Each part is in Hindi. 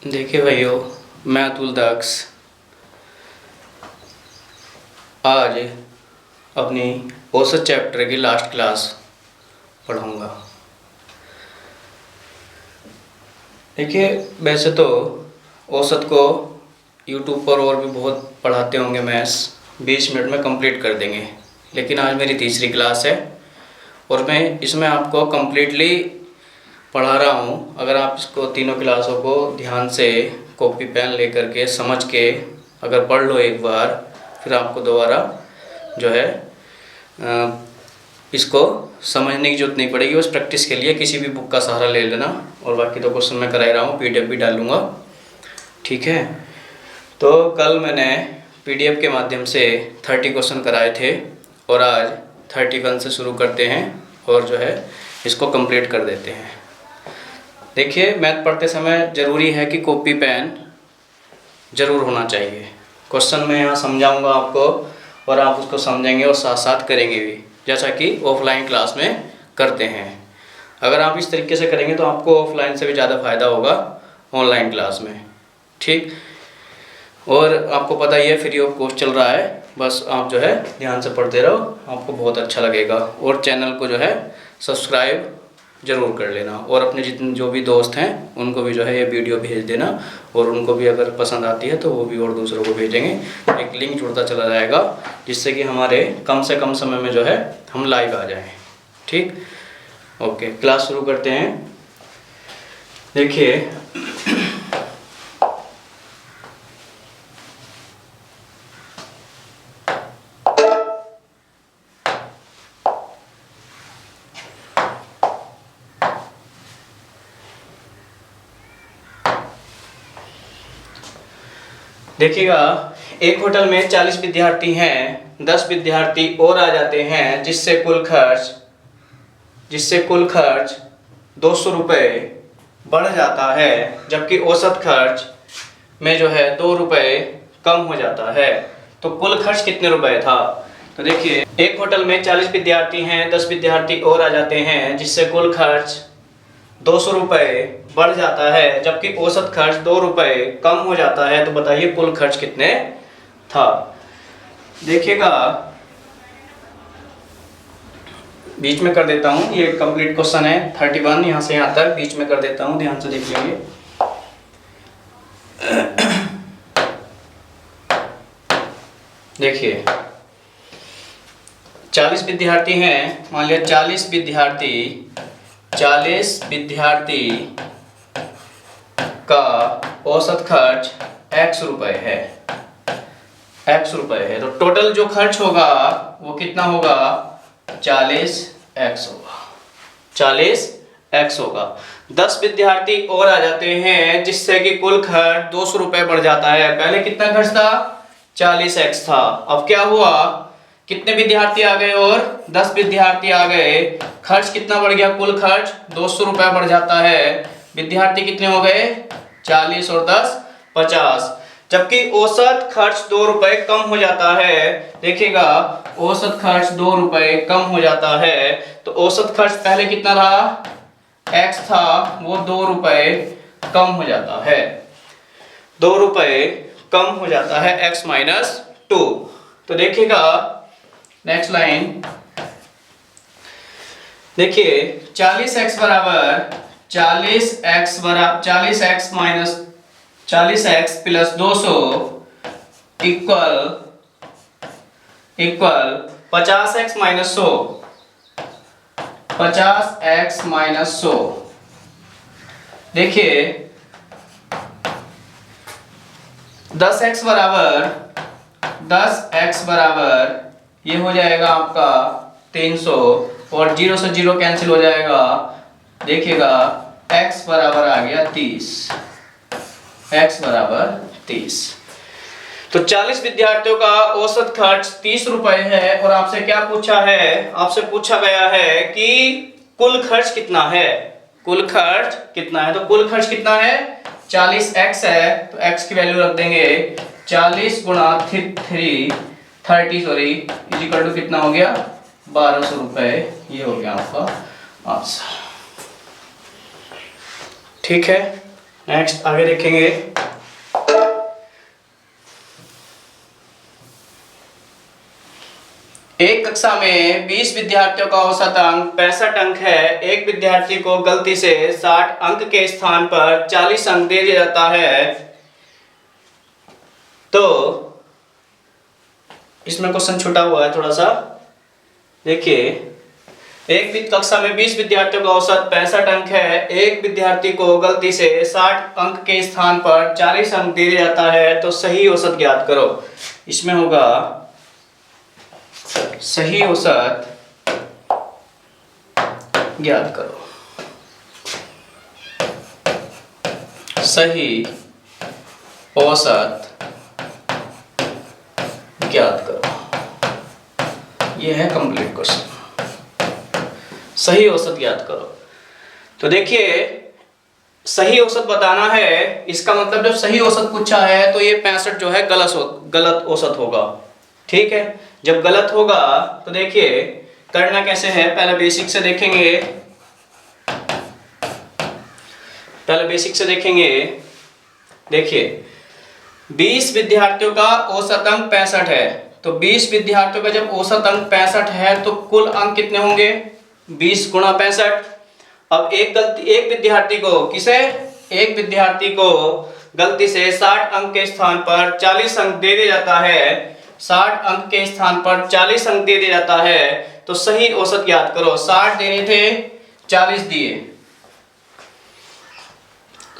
देखिए भाइयों, मैं अतुल दक्ष आज अपनी औसत चैप्टर की लास्ट क्लास पढ़ाऊँगा। देखिए, वैसे तो औसत को यूट्यूब पर और भी बहुत पढ़ाते होंगे, मैथ्स 20 मिनट में कंप्लीट कर देंगे, लेकिन आज मेरी तीसरी क्लास है और मैं इसमें आपको कंप्लीटली पढ़ा रहा हूँ। अगर आप इसको तीनों क्लासों को ध्यान से कॉपी पेन लेकर के समझ के अगर पढ़ लो एक बार, फिर आपको दोबारा जो है इसको समझने की जरूरत नहीं पड़ेगी। बस प्रैक्टिस के लिए किसी भी बुक का सहारा ले लेना, और बाकी तो क्वेश्चन मैं करा ही रहा हूँ, PDF भी डालूँगा, ठीक है। तो कल मैंने PDF के माध्यम से 30 क्वेश्चन कराए थे और आज 31 से शुरू करते हैं और जो है इसको कंप्लीट कर देते हैं। देखिए, मैथ पढ़ते समय ज़रूरी है कि कॉपी पेन ज़रूर होना चाहिए। क्वेश्चन मैं यहाँ समझाऊंगा आपको और आप उसको समझेंगे और साथ साथ करेंगे भी, जैसा कि ऑफलाइन क्लास में करते हैं। अगर आप इस तरीके से करेंगे तो आपको ऑफलाइन से भी ज़्यादा फ़ायदा होगा ऑनलाइन क्लास में, ठीक। और आपको पता ही है, फ्री ऑफ कॉस्ट चल रहा है। बस आप जो है ध्यान से पढ़ते रहो, आपको बहुत अच्छा लगेगा। और चैनल को जो है सब्सक्राइब ज़रूर कर लेना, और अपने जितने जो भी दोस्त हैं उनको भी जो है ये वीडियो भेज देना, और उनको भी अगर पसंद आती है तो वो भी और दूसरों को भेजेंगे। एक लिंक जुड़ता चला जाएगा, जिससे कि हमारे कम से कम समय में जो है हम लाइव आ जाएं, ठीक। ओके, क्लास शुरू करते हैं। देखिए, देखिएगा, एक होटल में 40 विद्यार्थी हैं, 10 विद्यार्थी और आ जाते हैं, जिससे कुल खर्च 200 रुपये बढ़ जाता है, जबकि औसत खर्च में जो है 2 रुपये कम हो जाता है। तो कुल खर्च कितने रुपए था? तो देखिए, एक होटल में 40 विद्यार्थी हैं, 10 विद्यार्थी और आ जाते हैं, जिससे कुल खर्च 200 रुपये बढ़ जाता है, जबकि औसत खर्च 2 रुपये कम हो जाता है। तो बताइए कुल खर्च कितने था? देखिएगा, बीच में कर देता हूँ, ये कंप्लीट क्वेश्चन है 31, यहाँ से यहाँ तक बीच में कर देता हूँ, ध्यान से देख लीजिए। देखिए, 40 विद्यार्थी हैं, मान लिया 40 विद्यार्थी का औसत खर्च x रुपए है, तो टोटल जो खर्च होगा वो कितना होगा? 40x होगा। 10 विद्यार्थी और आ जाते हैं, जिससे कि कुल खर्च 200 रुपये बढ़ जाता है। पहले कितना खर्च था? 40x था। अब क्या हुआ? कितने विद्यार्थी आ गए? और 10 विद्यार्थी आ गए, खर्च कितना बढ़ गया? कुल खर्च 200 रुपये बढ़ जाता है। विद्यार्थी कितने हो गए? 40 और 10 50, जबकि औसत खर्च 2 रुपये कम हो जाता है। देखिएगा, औसत खर्च 2 रुपये कम हो जाता है। तो औसत खर्च पहले कितना रहा? x था, वो 2 रुपये कम हो जाता है, 2 रुपये कम हो जाता है x माइनस 2। तो देखिएगा, नेक्स्ट लाइन देखिए, 40x minus 40x plus 200 equal 50x minus 100, 50x minus 100। देखिए, 10x बराबर ये हो जाएगा आपका 300, और 0 से 0 कैंसिल हो जाएगा। देखिएगा, x बराबर आ गया 30, x बराबर 30। तो 40 विद्यार्थियों का औसत खर्च 30 रुपए है, और आपसे क्या पूछा है? आपसे पूछा गया है कि कुल खर्च कितना है? कुल खर्च कितना है? तो कुल खर्च कितना है? 40x है, तो x की वैल्यू रख देंगे 40 गुणा 30 इजिकल टू कितना हो गया? 1200 रुपये। ये हो गया आपका आंसर, ठीक है। नेक्स्ट आगे देखेंगे। एक कक्षा में 20 विद्यार्थियों का औसत अंक 65 अंक है। एक विद्यार्थी को गलती से 60 अंक के स्थान पर 40 अंक दे दिया जाता है। तो इसमें क्वेश्चन छूटा हुआ है थोड़ा सा, देखिए। एक कक्षा में 20 विद्यार्थियों का औसत 65 अंक है। एक विद्यार्थी को गलती से 60 अंक के स्थान पर 40 अंक दे दिया जाता है, तो सही औसत ज्ञात करो। इसमें होगा सही औसत ज्ञात करो। सही औसत ज्ञात करो। यह है कंप्लीट क्वेश्चन। सही औसत ज्ञात करो। तो देखिए, सही औसत बताना है, इसका मतलब जब सही औसत पूछा है तो ये 65 जो है गलत औसत होगा। ठीक है, जब गलत होगा तो देखिए करना कैसे है, पहले बेसिक से देखेंगे। देखिए 20 विद्यार्थियों का औसत अंक 65 है, तो 20 विद्यार्थियों का जब औसत अंक 65 है तो कुल अंक कितने होंगे, 20 गुणा 65। अब एक विद्यार्थी को गलती से 60 अंक के स्थान पर 40 अंक दे दिया जाता है। 60 अंक के स्थान पर 40 अंक दे दिया जाता है, तो सही औसत ज्ञात करो। 60 देने थे, 40 दिए।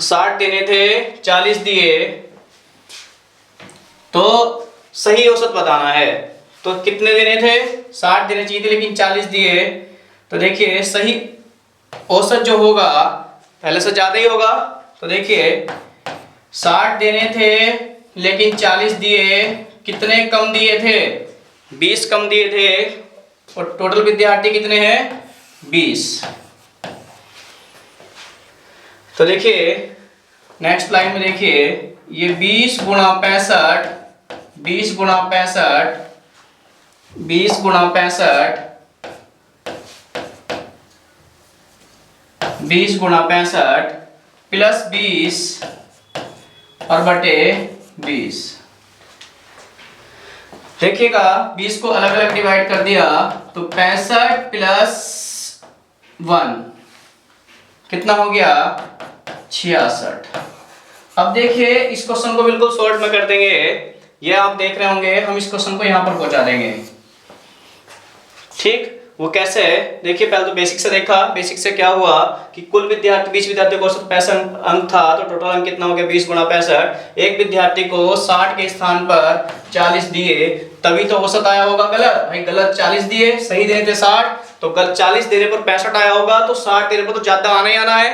60 देने थे, 40 दिए, तो सही औसत बताना है। तो कितने देने थे, 60 देने चाहिए थे लेकिन 40 दिए। तो देखिए सही औसत जो होगा पहले से ज्यादा ही होगा। तो देखिए 60 देने थे लेकिन 40 दिए, कितने कम दिए थे, 20 कम दिए थे। और टोटल विद्यार्थी कितने हैं, 20। तो देखिए नेक्स्ट लाइन में देखिए, ये 20 गुणा 65, 20 गुणा 65, 20 गुणा 65, 20 गुणा 65 प्लस 20 और बटे 20। देखिएगा 20 को अलग अलग डिवाइड कर दिया तो 65 प्लस 1 कितना हो गया, 66। अब देखिए इस क्वेश्चन को बिल्कुल शॉर्ट में कर देंगे। ये आप देख रहे होंगे, हम इस क्वेश्चन को यहां पर पहुंचा देंगे। ठीक, वो कैसे है देखिए। पहले तो बेसिक से देखा। बेसिक से क्या हुआ कि कुल विद्यार्थी 20 विद्यार्थियों को औसत 65 अंक था, तो टोटल अंक कितना हो गया, 20 गुणा 65। एक विद्यार्थी को 60 के स्थान पर 40 दिए, तभी तो औसत आया होगा। गलत भाई, गलत 40 दिए, सही देने थे 60, तो गलत 40 देने पर 65 आया होगा। तो 60 देने पर तो ज्यादा आना ही आना है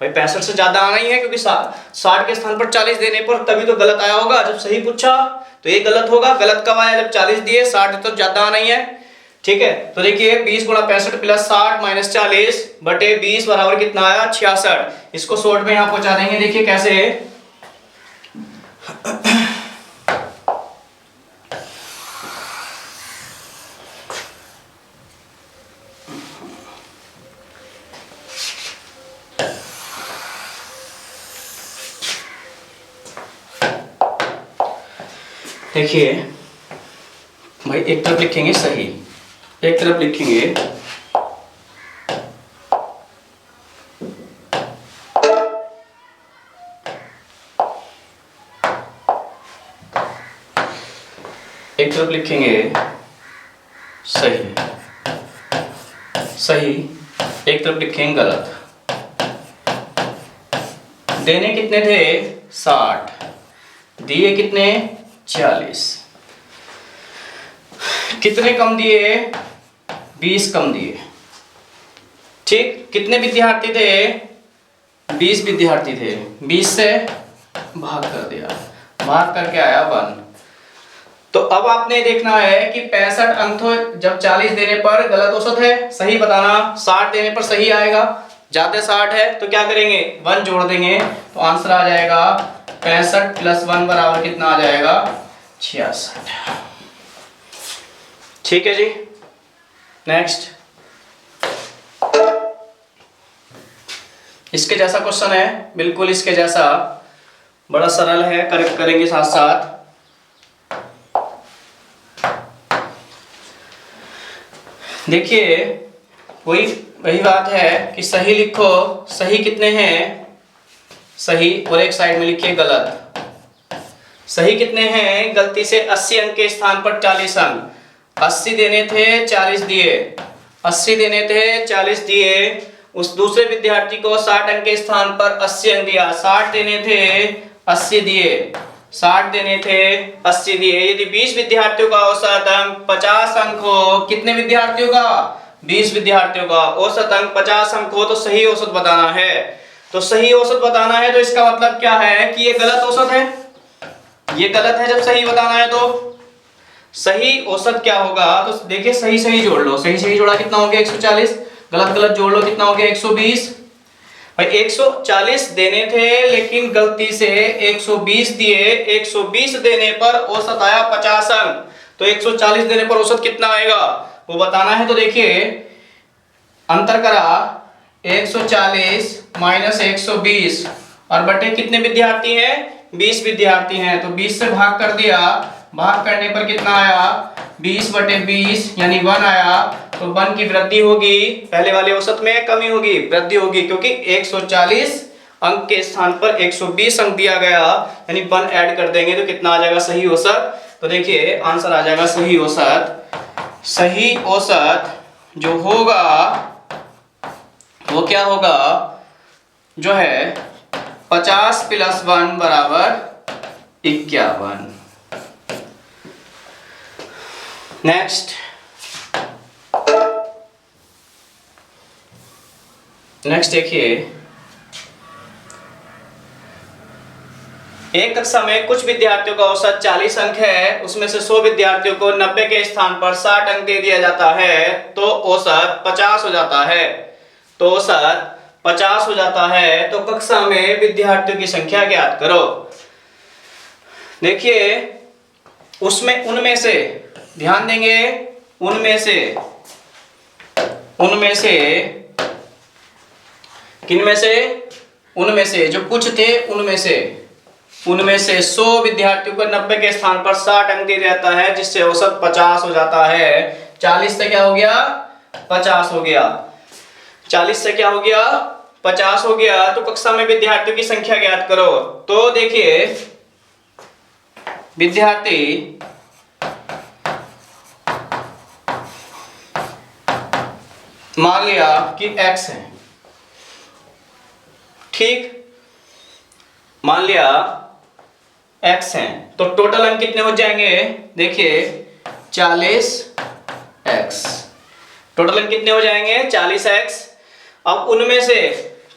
भाई, 65 से ज्यादा आना ही है, क्योंकि 60 के स्थान पर 40 देने पर तभी तो गलत आया होगा। जब सही पूछा तो ये गलत होगा। गलत कब आया, जब 40 दिए, 60 तो ज्यादा आना ही है। ठीक है, तो देखिए 20 गुणा 65 प्लस 60 माइनस 40 बटे 20 बराबर कितना आया, 66। इसको शॉर्ट में यहां पहुंचा देंगे। देखिए कैसे, देखिए भाई एक तरफ लिखेंगे सही, एक तरफ लिखेंगे सही, सही, एक तरफ लिखेंगे गलत। देने कितने थे, 60, दिए कितने, 40। कितने कम दिए, 20 कम दिए। ठीक, कितने विद्यार्थी थे, 20 विद्यार्थी थे। 20 से भाग कर दिया, भाग करके आया 1। तो अब आपने देखना है कि 65 अंक तो जब 40 देने पर गलत औसत है, सही बताना। 60 देने पर सही आएगा, ज्यादा 60 है तो क्या करेंगे, 1 जोड़ देंगे, तो आंसर आ जाएगा 65 प्लस 1 बराबर कितना आ जाएगा, 66। ठीक है जी, नेक्स्ट। इसके जैसा क्वेश्चन है, बिल्कुल इसके जैसा, बड़ा सरल है, करेक्ट करेंगे साथ साथ। देखिए वही बात है कि सही लिखो, सही कितने हैं, सही, और एक साइड में लिखिए गलत। सही कितने हैं, गलती से 80 अंक के स्थान पर 40 अंक, 80 देने थे 40 दिए, 80 देने थे 40 दिए। उस दूसरे विद्यार्थी को 60 अंक के स्थान पर 80 अंक दिया, 60 देने थे 80 दिए, 60 देने थे 80 दिए। यदि 20 विद्यार्थियों का औसत अंक 50 अंक हो, कितने विद्यार्थियों का, 20 विद्यार्थियों का औसत अंक 50 अंक हो, तो सही औसत बताना है। तो सही औसत बताना है, तो इसका मतलब क्या है कि ये गलत औसत है, ये गलत है। जब सही बताना है तो सही औसत क्या होगा, तो देखिए सही सही जोड़ लो, सही सही जोड़ा कितना हो गया 140, गलत गलत जोड़ लो कितना हो गया 120। भाई 140 देने थे लेकिन गलती से 120 दिए, 120 देने पर औसत आया 50 अंक, तो 140 देने पर औसत कितना आएगा वो बताना है। तो देखिए अंतर करा 140 माइनस 120 और बटे कितने विद्यार्थी हैं, 20 विद्यार्थी हैं, तो 20 से भाग कर दिया, भाग करने पर कितना आया 20 बटे 20 यानी 1 आया। तो 1 की वृद्धि होगी, पहले वाले औसत में कमी होगी, वृद्धि होगी, क्योंकि 140 अंक के स्थान पर 120 अंक दिया गया, यानी 1 ऐड कर देंगे तो कितना आ जाएगा सही औसत। तो देखिए आंसर आ जाएगा सही औसत। सही औसत जो होगा वो क्या होगा, जो है 50 प्लस 1 बराबर 51। नेक्स्ट देखिए, एक कक्षा में कुछ विद्यार्थियों का औसत 40 अंक है, उसमें से 100 विद्यार्थियों को 90 के स्थान पर 60 अंक दे दिया जाता है, तो औसत 50 हो जाता है। तो औसत 50 हो जाता है, तो कक्षा में विद्यार्थियों की संख्या ज्ञात करो। देखिए उसमें उनमें से ध्यान देंगे, उनमें से किनमें से, उनमें से जो कुछ थे उनमें से 100 विद्यार्थियों को 90 के स्थान पर 60 अंक दिया जाता है, जिससे औसत 50 हो जाता है। 40 से क्या हो गया 50 हो गया, 40 से क्या हो गया 50 हो गया। तो कक्षा में विद्यार्थियों की संख्या ज्ञात करो। तो देखिए विद्यार्थी मान लिया कि x है, ठीक, मान लिया x है, तो टोटल अंक कितने हो जाएंगे, देखिए 40x, टोटल अंक कितने हो जाएंगे 40x। अब उनमें से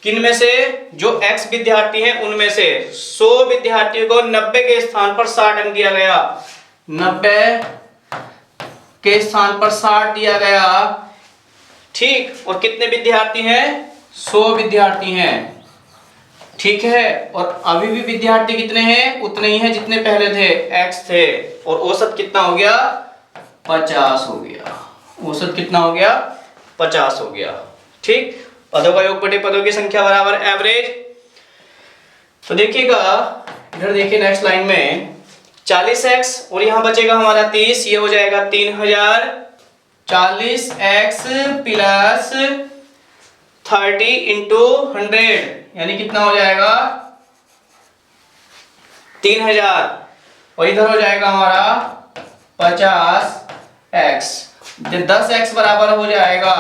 किनमें से, जो x विद्यार्थी हैं उनमें से 100 विद्यार्थियों को 90 के स्थान पर 60 अंक दिया गया, 90 के स्थान पर 60 दिया गया, ठीक। और कितने विद्यार्थी हैं 100 विद्यार्थी हैं, ठीक है। और अभी भी विद्यार्थी कितने हैं, उतने ही हैं जितने पहले थे, x थे, और औसत कितना हो गया 50 हो गया, औसत कितना हो गया 50 हो गया, ठीक। पदों का योग बटे पदों की संख्या बराबर एवरेज। तो देखिएगा इधर देखिए नेक्स्ट लाइन में 40x और यहां बचेगा हमारा 30, ये हो जाएगा 3000, 40x प्लस 30 इंटू 100 यानी कितना हो जाएगा 3000, और इधर हो जाएगा हमारा 50x, 10x बराबर हो जाएगा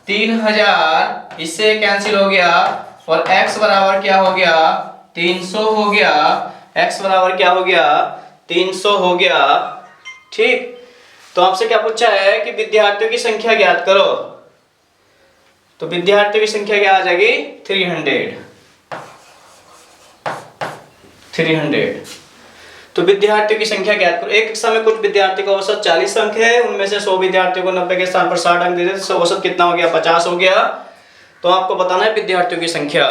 3000, इससे कैंसिल हो गया, और x बराबर क्या हो गया 300 हो गया, x बराबर क्या हो गया 300 हो गया, ठीक। तो आपसे क्या पूछा है कि विद्यार्थियों की संख्या ज्ञात करो, तो विद्यार्थियों की संख्या क्या आ जाएगी 300। तो विद्यार्थियों की संख्या ज्ञात करो। एक कक्षा में कुछ विद्यार्थियों का औसत 40 अंक है, उनमें से 100 विद्यार्थियों को 90 के स्थान पर 60 अंक दे देते, तो औसत कितना हो गया 50 हो गया। तो आपको बताना है विद्यार्थियों की संख्या।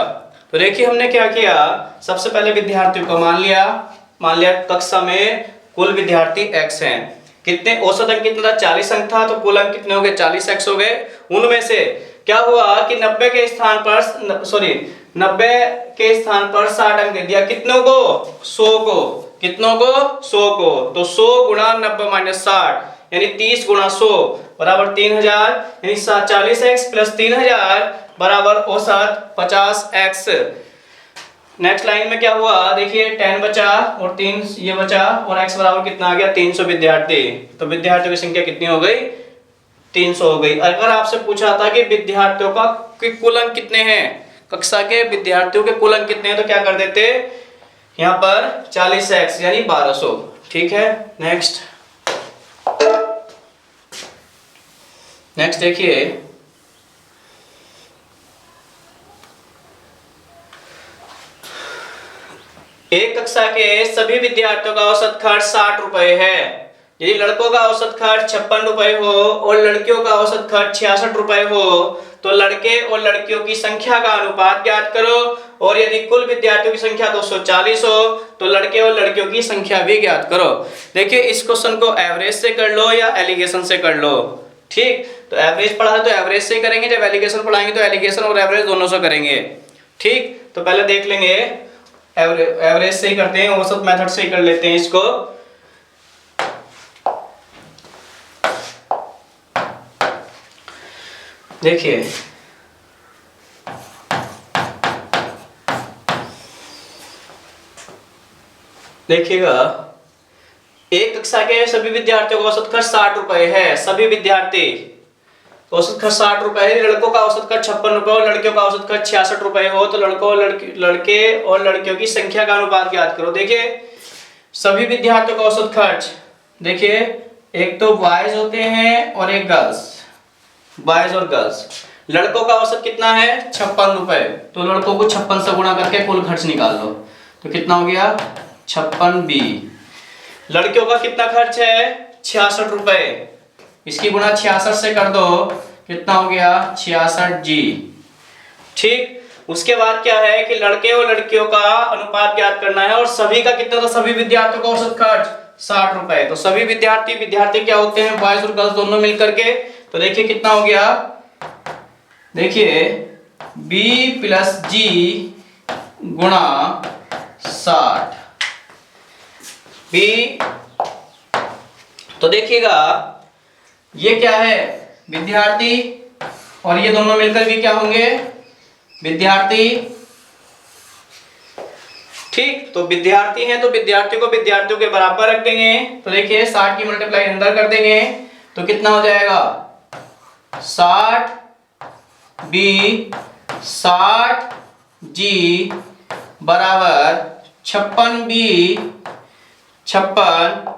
तो देखिए हमने क्या किया, सबसे पहले विद्यार्थियों को मान लिया कक्षा में कुल विद्यार्थी x हैं, कितने औसत अंक कितना था 40 अंक था, तो कुल अंक कितने हो गए 40x हो गए। उनमें से क्या हुआ कि 90 के स्थान पर 90 के स्थान पर 60 अंक दे दिया। कितनों को? 100 को। कितनों को? 100 को। तो 100 गुणा 90 माइनस 60 यानी 30 गुणा 100 बराबर 3000 यानी 40x प्लस 3000 बराबर औसत 50x। नेक्स्ट लाइन में क्या हुआ देखिए 10 बचा और 3 ये बचा और x बराबर कितना आ गया 300 विद्यार्थी। तो विद्यार्थियों की संख्या कितनी हो गई? 300 हो गई। अगर आपसे पूछा था कि विद्यार्थियों का कुल अंक कितने हैं, कक्षा के विद्यार्थियों के कुल अंक कितने हैं, तो क्या कर देते यहाँ पर 40x यानी 1200। ठीक है। नेक्स्ट देखिए एक कक्षा के सभी विद्यार्थियों का औसत खर्च 60 रुपए है। यदि लड़कों का औसत खर्च 56 रुपए हो और लड़कियों का औसत खर्च 66 रुपए हो तो लड़के और लड़कियों की संख्या का अनुपात ज्ञात करो। और यदि कुल विद्यार्थियों की संख्या 240 हो तो लड़के और लड़कियों की संख्या भी ज्ञात करो। देखिए इस क्वेश्चन को एवरेज से कर लो या एलिगेशन से कर लो। ठीक, तो एवरेज पढ़ा है तो एवरेज से ही करेंगे, जब एलिगेशन पढ़ाएंगे तो एलिगेशन और एवरेज दोनों से करेंगे। ठीक, तो पहले देख लेंगे एवरेज से ही करते हैं, औसत मेथड से ही कर लेते हैं इसको। देखिए देखिएगा एक कक्षा के सभी विद्यार्थियों का औसत खर्च 60 रुपए है। सभी विद्यार्थी औसत खर्च 60 रुपए है। लड़कों का औसत खर्च 56 रुपए और लड़कियों का औसत खर्च 66 रुपए हो तो लड़के और लड़कियों की संख्या का अनुपात ज्ञात करो। देखिए सभी विद्यार्थियों का औसत खर्च, देखिए एक तो बॉयज होते हैं और एक गर्ल्स, बॉयज और गर्ल्स। लड़कों का औसत कितना है 56 रुपए, तो लड़कों को 56 से गुणा करके कुल खर्च निकाल लो तो कितना हो गया 56b। लड़कियों का कितना खर्च है 66 रुपए, इसकी गुणा 66 से कर दो कितना हो गया 66g। ठीक, उसके बाद क्या है कि लड़के और लड़कियों का अनुपात ज्ञात करना है और सभी का कितना था, सभी विद्यार्थियों का औसत खर्च 60 रुपए। तो सभी विद्यार्थी क्या होते हैं बॉयज और गर्ल्स दोनों मिलकर के। तो देखिए कितना हो गया, देखिए b प्लस g गुणा 60 b। तो देखिएगा ये क्या है विद्यार्थी और ये दोनों मिलकर भी क्या होंगे विद्यार्थी। ठीक, तो विद्यार्थी हैं तो विद्यार्थियों को विद्यार्थियों के बराबर रख देंगे। तो देखिए 60 की मल्टीप्लाई अंदर कर देंगे तो कितना हो जाएगा 60b 60g बराबर 56b 56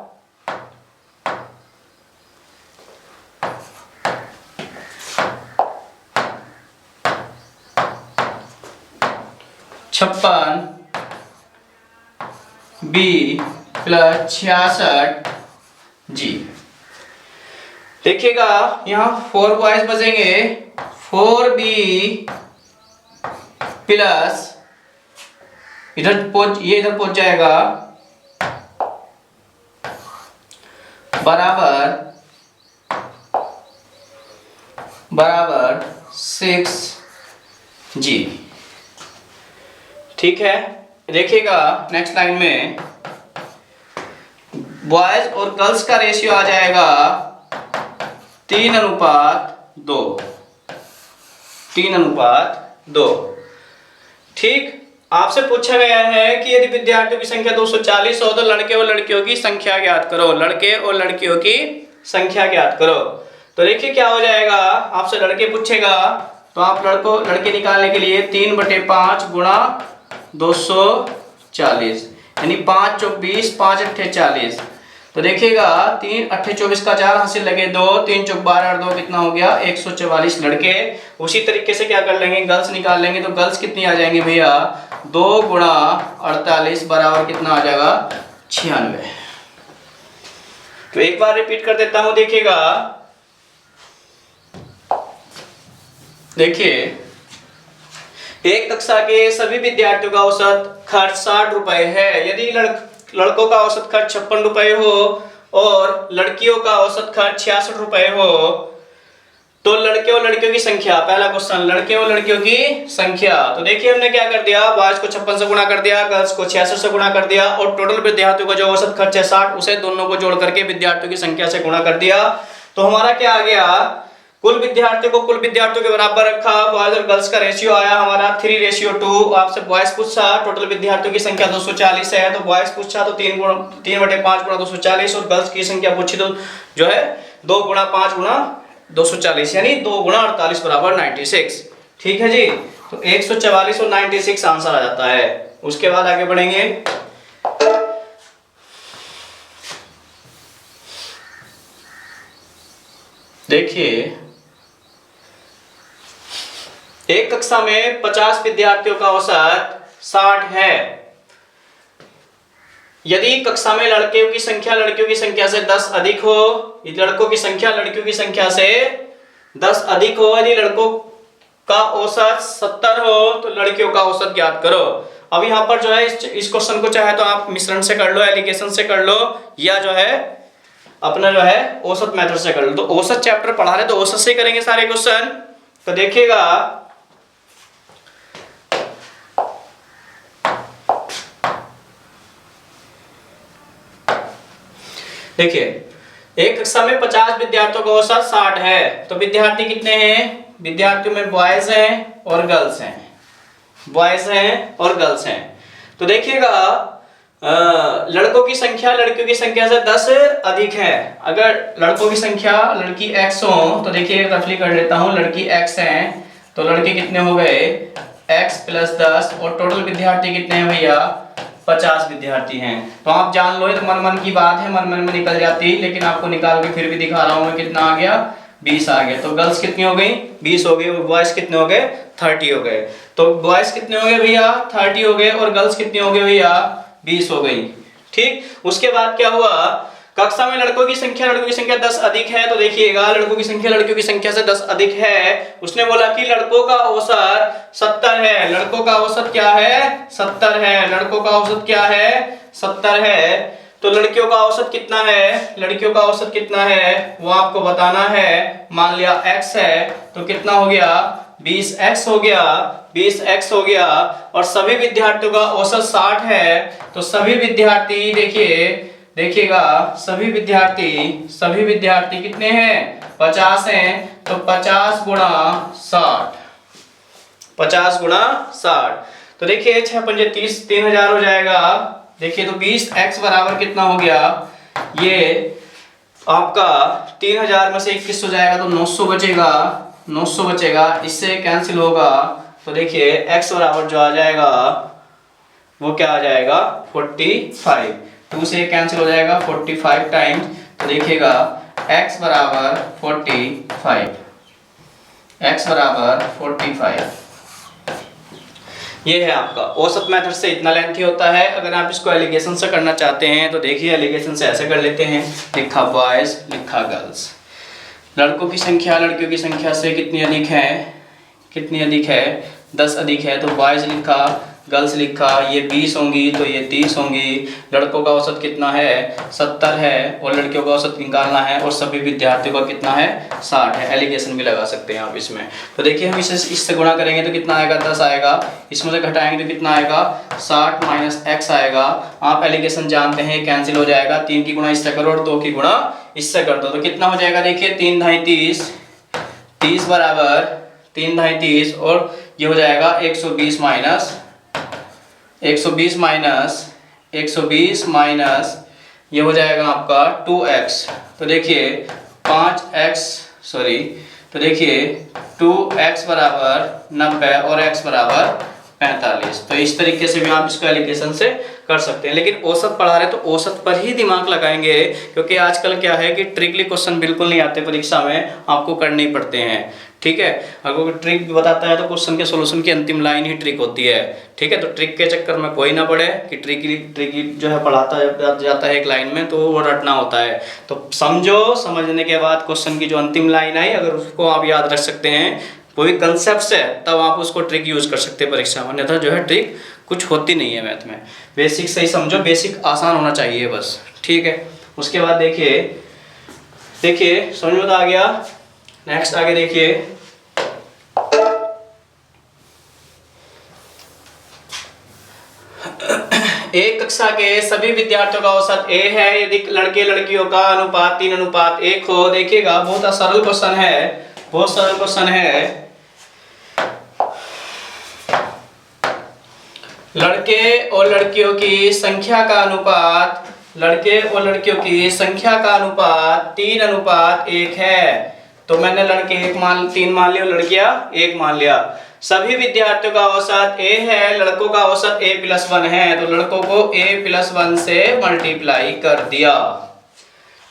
56b प्लस 66g। देखिएगा यहाँ 4 बॉयज बचेंगे 4b प्लस ये इधर पहुंच जाएगा बराबर 6g। ठीक है, देखिएगा नेक्स्ट लाइन में बॉयज और गर्ल्स का रेशियो आ जाएगा 3:2 3:2। ठीक, आपसे पूछा गया है कि यदि विद्यार्थियों की संख्या 240 हो तो लड़के और लड़कियों की संख्या ज्ञात करो। लड़के और लड़कियों की संख्या ज्ञात करो। तो देखिए क्या हो जाएगा, आपसे लड़के पूछेगा तो आप लड़के निकालने के लिए 3/5 गुणा 240 यानी 5 चौक 20 5 अट्ठे 40। तो देखिएगा 3 अट्ठे 24 का 4 हासिल लगे 2 3 चौक 12 और 2 कितना हो गया 144 लड़के। उसी तरीके से क्या कर लेंगे गर्ल्स निकाल लेंगे तो गर्ल्स कितनी आ जाएंगे भैया 2 गुणा 48 बराबर कितना आ जाएगा 96। तो एक बार रिपीट कर देता हूं, देखिएगा देखिए एक कक्षा के सभी विद्यार्थियों का औसत खर्च 60 रुपए है। यदि लड़कों का औसत खर्च 56 रुपए हो और लड़कियों का औसत खर्च 66 रुपए हो तो लड़के और लड़कियों की संख्या, पहला क्वेश्चन, लड़के और लड़कियों की संख्या। तो देखिए हमने क्या कर दिया, बॉयज को 56 से गुणा कर दिया, गर्ल्स को 66 से गुणा कर दिया, और टोटल विद्यार्थियों का जो औसत खर्च है 60, उसे दोनों को जोड़ करके विद्यार्थियों की संख्या से गुणा कर दिया। तो हमारा क्या आ गया, कुल विद्यार्थियों को कुल विद्यार्थियों के बराबर रखा, बॉयज और गर्ल्स का रेशियो आया हमारा 3:2। आपसे बॉयज पूछा टोटल विद्यार्थियों की संख्या 240 है, तो बॉयज पूछा तो 3/5 गुणा 240, और गर्ल्स की संख्या पूछी तो जो है 2 गुणा 5 गुणा 240, यानी 2 गुणा 48 बराबर 96। ठीक है जी, तो 144 और 96 आंसर आ जाता है। उसके बाद आगे बढ़ेंगे। देखिए एक कक्षा में 50 विद्यार्थियों का औसत 60 है। यदि कक्षा में लड़कियों की संख्या लड़कियों की संख्या से 10 अधिक हो, लड़कों की संख्या लड़कियों की संख्या से 10 अधिक हो, यदि लड़कों का औसत 70 हो तो लड़कियों का औसत ज्ञात करो। अब यहाँ पर जो है इस क्वेश्चन को चाहे तो आप मिश्रण से कर लो, एलिगेशन से कर लो, या जो है अपना जो है औसत मेथड से कर लो। तो औसत चैप्टर पढ़ा रहे तो औसत से करेंगे सारे क्वेश्चन। तो देखिएगा देखिए एक कक्षा में 50 विद्यार्थियों का औसत 60 है, तो विद्यार्थी कितने हैं, विद्यार्थियों में बॉयज हैं और गर्ल्स हैं, बॉयज हैं और गर्ल्स हैं। तो देखिएगा लड़कों की संख्या लड़कियों की संख्या से 10 अधिक है। अगर लड़कों की संख्या लड़की x हो तो देखिए रफली कर लेता हूं, लड़की x है तो लड़के कितने हो गए x + 10, और टोटल विद्यार्थी कितने हैं भैया 50 विद्यार्थी हैं। तो आप जान लो, ये तो मन मन की बात है, मन मन में निकल जाती है, लेकिन आपको निकाल के फिर भी दिखा रहा हूं मैं। कितना आ गया 20 आ गया। तो गर्ल्स कितनी हो गई 20 हो गई, और बॉयज कितने हो गए 30 हो गए। तो बॉयज कितने हो गए भैया 30 हो गए, और गर्ल्स कितने हो गए भैया 20 हो गई। ठीक, उसके बाद क्या हुआ, कक्षा में लड़कों की संख्या लड़कों की संख्या 10 अधिक है। तो देखिएगा लड़कों की संख्या लड़कियों की संख्या से 10 अधिक है। उसने बोला कि लड़कों का औसत 70 है, लड़कों का औसत क्या है 70 है, लड़कों का औसत क्या है 70 है। तो लड़कियों का औसत कितना है, लड़कियों का औसत कितना है वो आपको बताना है। मान लिया x है तो कितना हो गया 20x हो गया, 20x हो गया, और सभी विद्यार्थियों का औसत 60 है। तो सभी विद्यार्थी देखिएगा सभी विद्यार्थी कितने हैं 50 हैं। तो 50 गुणा 60, 50 गुणा 60, तो देखिए 6 × 5 = 30, 3000 हो जाएगा। देखिए तो 20x बराबर कितना हो गया, ये आपका 3000 में से 21 हो जाएगा तो 900 बचेगा, 900 बचेगा, इससे कैंसिल होगा। तो देखिए x बराबर जो आ जाएगा वो क्या आ जाएगा 45, 2 से कैंसिल हो जाएगा 45 टाइम्स। तो देखिएगा x बराबर 45, x बराबर 45। ये है आपका औसत मेथड से इतना लेंथी होता है। अगर आप इसको एलिगेशन से करना चाहते हैं तो देखिए एलिगेशन से ऐसे कर लेते हैं, लिखा बॉयज लिखा गर्ल्स, लड़कों की संख्या लड़कियों की संख्या से कितनी अधिक है, कितनी अधिक है 10 अधिक है। तो बॉयज लिखा, गर्ल्स लिखा, ये 20 होंगी तो ये 30 होंगी। लड़कों का औसत कितना है 70 है, और लड़कियों का औसत निकालना है, और सभी विद्यार्थियों का कितना है 60 है। एलिगेशन भी लगा सकते हैं आप इसमें। तो देखिए हम इससे गुणा करेंगे तो कितना आएगा 10 आएगा, इसमें से घटाएंगे तो कितना आएगा 60 - x आएगा। आप एलिगेशन जानते हैं कैंसिल हो जाएगा, 3 की गुणा इससे करो और 2 की गुणा इससे कर दो। तो कितना हो जाएगा देखिए 3 × 30, 30 बराबर 3 × 30, और ये हो जाएगा 120 माइनस ये हो जाएगा आपका 2x। तो देखिए 2x बराबर 90 और x बराबर 45। तो इस तरीके से भी आप इसको एलिगेशन से कर सकते हैं। लेकिन औसत पढ़ा रहे तो औसत पर ही दिमाग लगाएंगे, क्योंकि आजकल क्या है कि ट्रिकली क्वेश्चन बिल्कुल नहीं आते परीक्षा में, आपको करने ही पड़ते हैं। ठीक है, अगर कोई ट्रिक बताता है तो क्वेश्चन के सॉल्यूशन की अंतिम लाइन ही ट्रिक होती है। ठीक है, तो ट्रिक के चक्कर में कोई ना पड़े कि ट्रिक जो है पढ़ाता जाता है एक लाइन में तो वो रटना होता है। तो समझो, समझने के बाद क्वेश्चन की जो अंतिम लाइन आई अगर उसको आप याद रख सकते हैं, कोई कंसेप्ट है, तब आप उसको ट्रिक यूज कर सकते हैं परीक्षा में, अन्यथा जो है ट्रिक कुछ होती नहीं है मैथ में। बेसिक सही समझो, बेसिक आसान होना चाहिए बस। ठीक है, उसके बाद देखिए समझ में आ गया नेक्स्ट आगे देखिए, एक कक्षा के सभी विद्यार्थियों का औसत ए है यदि लड़के लड़कियों का अनुपात 3:1 हो। देखिएगा बहुत सरल क्वेश्चन है, बहुत सरल क्वेश्चन है। लड़के और लड़कियों की संख्या का अनुपात, लड़के और लड़कियों की संख्या का अनुपात 3:1 है। तो मैंने लड़के 3 मान लिया, लड़कियां 1 मान लिया। सभी विद्यार्थियों का औसत ए है, लड़कों का औसत a+1 है, तो लड़कों को a+1 से मल्टीप्लाई कर दिया।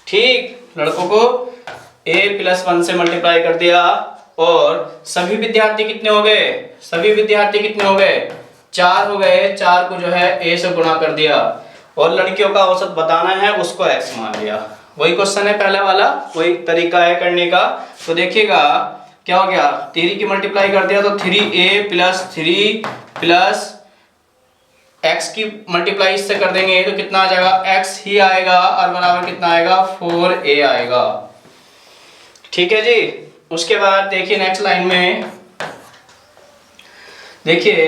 ठीक, लड़कों को a+1 से मल्टीप्लाई कर दिया। और सभी विद्यार्थी कितने हो गए, सभी विद्यार्थी कितने हो गए, 4 हो गए। 4 को जो है a से गुणा कर दिया और लड़कियों का औसत बताना है, उसको x मान लिया। वही क्वेश्चन है पहले वाला, वही तरीका है करने का। तो देखिएगा क्या हो गया, 3 की मल्टीप्लाई कर दिया तो 3a + 3 + x की मल्टीप्लाई इससे कर देंगे तो कितना आ जाएगा, x ही आएगा और बराबर कितना आएगा, 4a आएगा। ठीक है जी। उसके बाद देखिए नेक्स्ट लाइन में, देखिए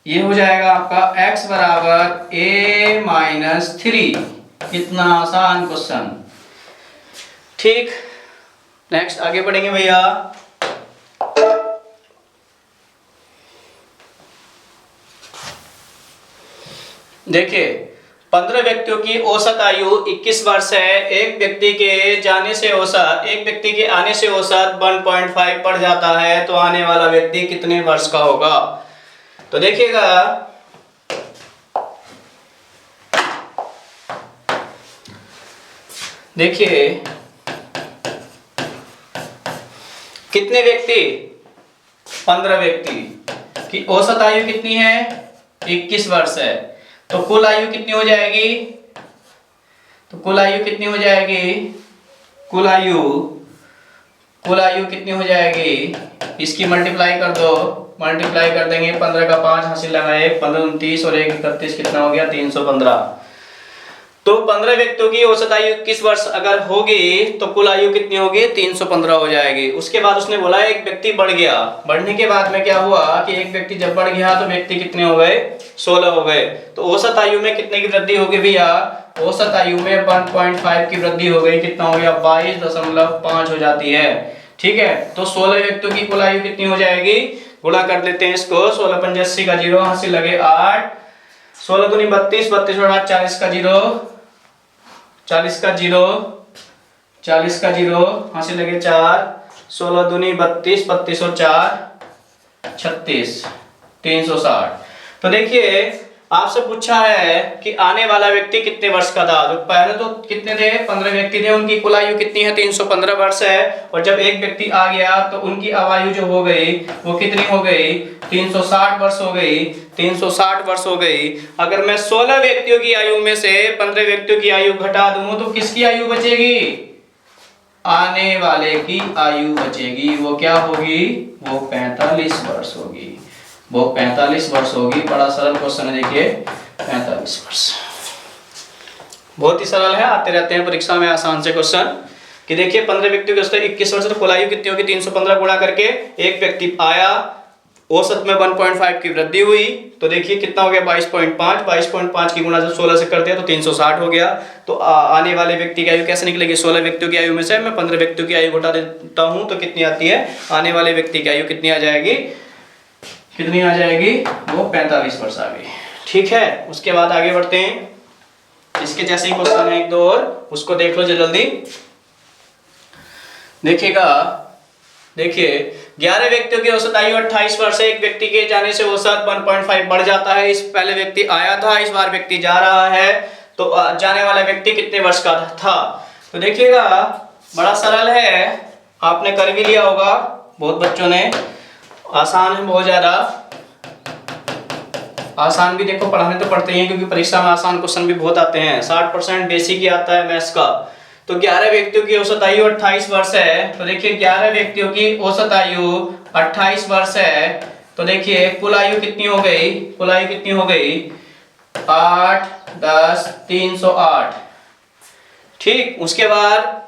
ये हो जाएगा आपका x बराबर a-3। कितना आसान क्वेश्चन। ठीक, नेक्स्ट आगे बढ़ेंगे भैया। देखिए 15 व्यक्तियों की औसत आयु 21 वर्ष है। एक व्यक्ति के जाने से औसत, एक व्यक्ति के आने से औसत 1.5 बढ़ जाता है, तो आने वाला व्यक्ति कितने वर्ष का होगा। तो देखिएगा देखिए कितने व्यक्ति, 15 व्यक्ति की औसत आयु कितनी है, 21 वर्ष है। तो कुल आयु कितनी हो जाएगी, तो कुल आयु कितनी हो जाएगी, कुल आयु कितनी हो जाएगी, इसकी मल्टीप्लाई कर दो, मल्टीप्लाई कर देंगे, 15 का 5 हासिल लगाए, 15 29 और 1 31 कितना हो गया, 315। तो 15 व्यक्तियों की औसत आयु 21 वर्ष अगर होगी तो कुल आयु कितनी होगी, 315 हो जाएगी। उसके बाद उसने बोला एक व्यक्ति बढ़ गया, बढ़ने के बाद में क्या हुआ कि एक व्यक्ति जब बढ़ गया तो व्यक्ति कितने हो गए, 16 हो गए। तो औसत आयु में कितने की वृद्धि होगी भैया, औसत आयु में 1.5 की वृद्धि हो गई, कितना हो गया, 22.5 हो जाती है। ठीक है, तो 16 व्यक्तियों की कुल आयु कितनी हो जाएगी, गुणा कर लेते हैं इसको, 16 पंजे 80 का 0 हासिल लगे 8, 16 दूनी 32, 32 और 8 40 का 0, 40 का 0, 40 का 0 हासिल लगे 4, 16 दूनी 32, 32 और 4 36, 360। तो देखिए आपसे पूछा है कि आने वाला व्यक्ति कितने वर्ष का था। तो पहले तो कितने थे, 15 व्यक्ति थे, उनकी कुल आयु कितनी है, 315 वर्ष है। और जब एक व्यक्ति आ गया तो उनकी आयु जो हो गई वो कितनी हो गई, 360 वर्ष हो गई, 360 वर्ष हो गई। अगर मैं 16 व्यक्तियों की आयु में से 15 व्यक्तियों की आयु घटा दूं तो किसकी आयु बचेगी, आने वाले की आयु बचेगी। वो क्या होगी, वो 45 वर्ष होगी, वो 45 वर्ष होगी। बड़ा सरल क्वेश्चन है, देखिए 45 वर्ष, बहुत ही सरल है, आते रहते हैं परीक्षा में आसान से क्वेश्चन। कि देखिए 15 व्यक्तियों के 21 वर्ष, तो कुल आयु कितनी होगी, 315 गुणा करके एक व्यक्ति आया, औसत में 1.5 की वृद्धि हुई, तो देखिए कितना हो गया, 22.5, 22.5 की गुणा जब 16 से कर दिया तो 360 हो गया। तो आने वाले व्यक्ति की आयु कैसे निकलेगी, 16 व्यक्तियों की आयु में से मैं 15 व्यक्तियों की आयु घटा देता हूं तो कितनी आती है, आने वाले व्यक्ति की आयु कितनी आ जाएगी, कितनी आ जाएगी, वो 45 वर्ष आ गई। ठीक है, उसके बाद आगे बढ़ते हैं, इसके जैसे ही क्वेश्चन है एक दो और, उसको देख लो जल्दी। देखिएगा, देखिए 11 व्यक्तियों की औसत आयु 28 वर्ष है। एक व्यक्ति के जाने से औसत 1.5 बढ़ जाता है। इस पहले व्यक्ति आया था, इस बार व्यक्ति जा रहा है, तो जाने वाला व्यक्ति कितने वर्ष का था। तो देखिएगा बड़ा सरल है, आपने कर भी लिया होगा बहुत बच्चों ने, आसान है, बहुत ज्यादा आसान भी। देखो पढ़ाने तो पढ़ते ही हैं क्योंकि परीक्षा में आसान क्वेश्चन भी बहुत आते हैं, 60% बेसिक ही आता है मैथ्स का। तो 11 व्यक्तियों की औसत आयु 28 वर्ष है। तो देखिए 11 व्यक्तियों की औसत आयु 28 वर्ष है। तो देखिए कुल आयु कितनी हो गई, कुल आयु कितनी हो गई, 8 10 308। ठीक, उसके बाद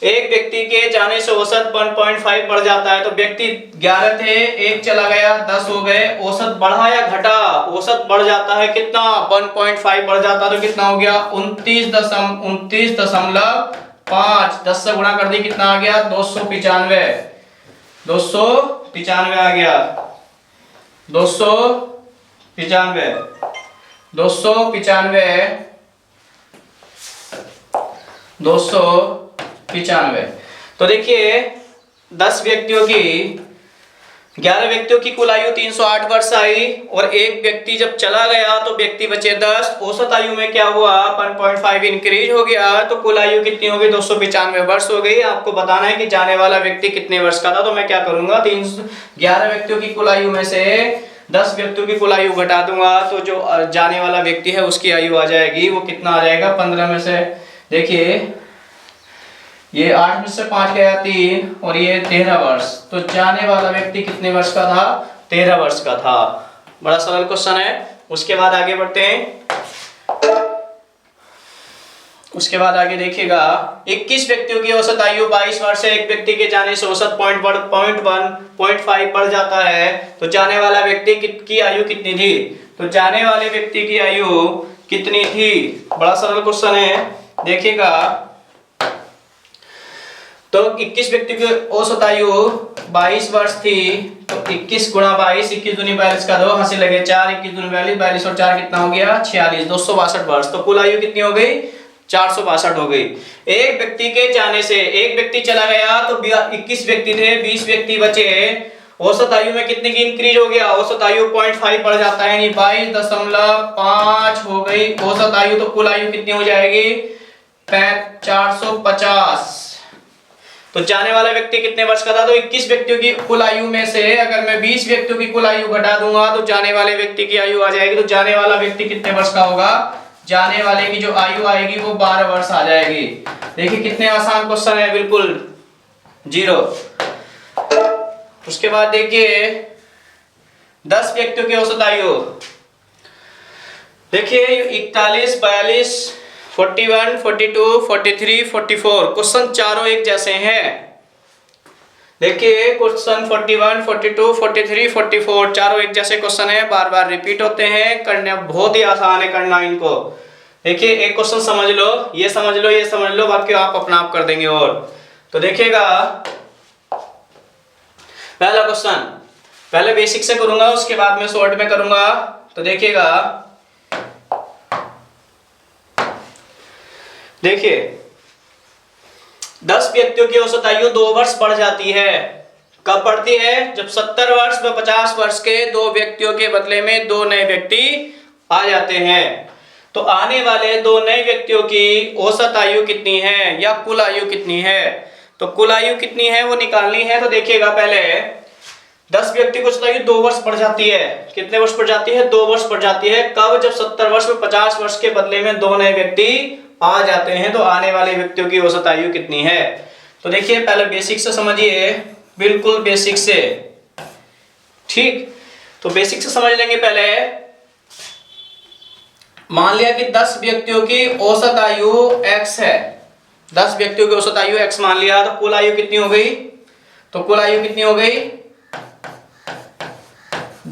एक व्यक्ति के जाने से औसत 1.5 बढ़ जाता है। तो व्यक्ति 11 थे, एक चला गया, 10 हो गए। औसत बढ़ा या घटा? औसत बढ़ जाता है, कितना? 1.5 बढ़ जाता है तो कितना हो गया? 29.5। 10 से गुणा कर दी, कितना आ गया? 295। 295 आ गया। 295 295। तो देखिए 10 व्यक्तियों की 11 व्यक्तियों की कुल आयु 308 वर्ष आई और एक व्यक्ति जब चला गया तो व्यक्ति बचे 10। औसत आयु में क्या हुआ? 1.5 इंक्रीज हो गया तो कुल आयु कितनी हो गई? 295 वर्ष हो गई। आपको बताना है कि जाने वाला व्यक्ति कितने वर्ष का था। तो मैं क्या करूंगा, 11 व्यक्तियों की कुल आयु में से 10 व्यक्तियों की कुल आयु घटा दूंगा तो जो जाने वाला व्यक्ति है उसकी आयु आ जाएगी। वो कितना आ जाएगा? 15 में से देखिए ये 8 में से 5 गया 3 और ये 13 वर्ष। तो जाने वाला व्यक्ति कितने वर्ष का था? 13 वर्ष का था। बड़ा सरल क्वेश्चन है। उसके बाद आगे बढ़ते हैं। उसके बाद आगे देखिएगा 21 व्यक्तियों की औसत आयु 22 वर्ष है। एक व्यक्ति के जाने से औसत 0.5 बढ़ जाता है तो जाने वाला व्यक्ति की आयु कितनी थी? तो जाने वाले व्यक्ति की आयु कितनी थी? बड़ा सरल क्वेश्चन है, देखिएगा। तो 21 व्यक्ति की औसत आयु 22 वर्ष थी। तो 21 गुणा 22, 21 दूनी 42 का 2 हासिल लगे 4, 21 दूनी 42, 42 और 4 कितना हो गया? 46, 262 वर्ष। तो कुल आयु कितनी हो गई? 462 हो गई। एक व्यक्ति के जाने से एक व्यक्ति चला गया तो 21 व्यक्ति थे, 20 व्यक्ति बचे। औसत आयु में कितने की इंक्रीज हो गया? औसत आयु 0.5 बढ़ जाता है, यानी 22.5 हो गई औसत आयु। तो कुल आयु कितनी हो जाएगी? 450। तो जाने वाला व्यक्ति कितने वर्ष का था? तो 21 व्यक्तियों की कुल आयु में से अगर मैं 20 व्यक्तियों की कुल आयु घटा दूंगा तो जाने वाले व्यक्ति की आयु आ जाएगी। तो जाने वाला व्यक्ति कितने वर्ष का होगा? जाने वाले की जो आयु आएगी वो 12 वर्ष आ जाएगी। देखिए कितने आसान क्वेश्चन है, बिल्कुल जीरो। उसके बाद देखिए 10 व्यक्तियों की औसत आयु देखिए 41, 42, 41, 42, 43, 44। क्वेश्चन चारों एक जैसे हैं। देखिए क्वेश्चन 41, 42, 43, 44 चारों एक जैसे क्वेश्चन है, बार बार रिपीट होते हैं। करना बहुत ही आसान है करना इनको। देखिए एक क्वेश्चन समझ लो, ये समझ लो, ये समझ लो, बाकी आप अपना आप कर देंगे। और तो देखिएगा पहला क्वेश्चन पहले बेसिक से करूंगा, उसके बाद में शॉर्ट में करूंगा। तो देखिएगा, देखिए 10 व्यक्तियों की औसत आयु 2 वर्ष बढ़ जाती है। कब बढ़ती है? जब 70 वर्ष व 50 वर्ष के 2 व्यक्तियों के बदले में 2 नए व्यक्ति आ जाते हैं। तो आने वाले 2 नए व्यक्तियों की औसत आयु कितनी है या कुल आयु कितनी है? तो कुल आयु कितनी है वो निकालनी है। तो देखिएगा पहले 10 व्यक्ति की औसत आयु 2 वर्ष बढ़ जाती है। कितने वर्ष बढ़ जाती है? 2 वर्ष बढ़ जाती है। कब? जब 70 वर्ष व 50 वर्ष के बदले में 2 नए व्यक्ति आ जाते हैं। तो आने वाले व्यक्तियों की औसत आयु कितनी है? तो देखिए पहले बेसिक से समझिए, बिल्कुल बेसिक से। ठीक, तो बेसिक से समझ लेंगे पहले। मान लिया कि 10 व्यक्तियों की औसत आयु x है। 10 व्यक्तियों की औसत आयु x मान लिया। तो कुल आयु कितनी हो गई? तो कुल आयु कितनी हो गई?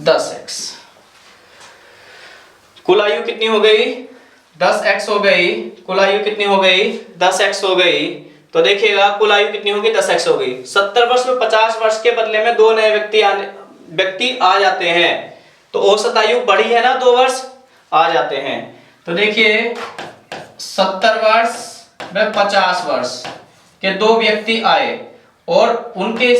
10x। कुल आयु कितनी हो गई? 10x हो गई। कुल आयु कितनी हो गई? 10x हो गई। तो देखिएगा कुल आयु कितनी होगी? 10x हो गई। 70 वर्ष में 50 वर्ष के बदले में 2 नए व्यक्ति आ जाते हैं। तो औसत आयु बढ़ी है ना, 2 वर्ष आ जाते हैं। तो देखिए 70 वर्ष में 50 वर्ष के 2 व्यक्ति आए और उनके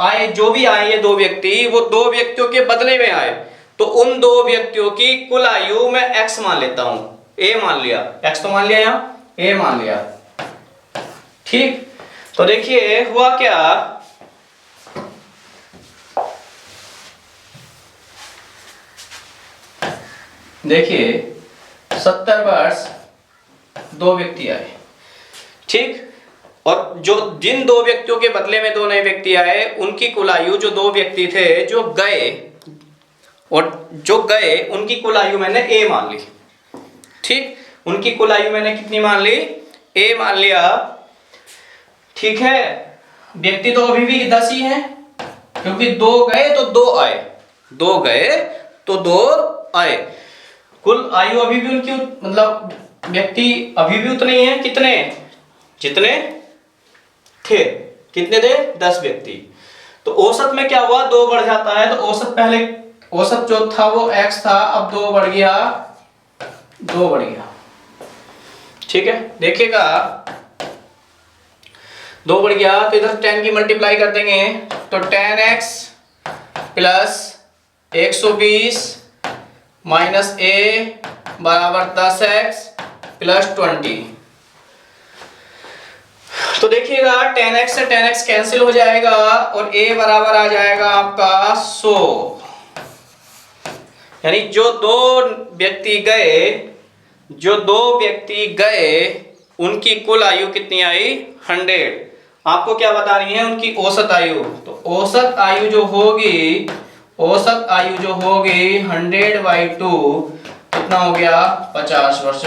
आए जो भी आए ये 2 व्यक्ति, वो 2 व्यक्तियों के बदले में आए। तो उन 2 व्यक्तियों की कुल आयु मैं x मान लेता हूं। a मान लिया, x तो मान लिया, यहां a मान लिया। ठीक, तो देखिए हुआ क्या, देखिए 70 वर्ष 2 व्यक्ति आए। ठीक, और जो जिन 2 व्यक्तियों के बदले में 2 नए व्यक्ति आए उनकी कुल आयु, जो 2 व्यक्ति थे जो गए और जो गए उनकी कुल आयु मैंने a मान ली। ठीक, उनकी कुल आयु मैंने कितनी मान ली? a मान लिया। ठीक है, व्यक्ति तो अभी भी 10 ही है, क्योंकि 2 गए तो 2 आए, 2 गए तो 2 आए। कुल आयु अभी भी उनकी मतलब व्यक्ति अभी भी उतने ही है, कितने जितने थे, कितने थे 10 व्यक्ति। तो औसत में क्या हुआ, 2 बढ़ जाता है, तो औसत पहले औसत जो था वो x था, अब 2 बढ़ गया, 2 बढ़ गया। ठीक है, देखिएगा 2 बढ़ गया तो इधर 10 की मल्टीप्लाई कर देंगे तो 10x प्लस 120 माइनस a बराबर 10x प्लस 20। तो देखिएगा 10x से 10x कैंसिल हो जाएगा और a बराबर आ जाएगा आपका 100। यानी जो 2 व्यक्ति गए उनकी कुल आयु कितनी आई 100। आपको क्या बतानी है, उनकी औसत आयु। तो औसत आयु जो होगी 100/2 कितना हो गया 50 वर्ष।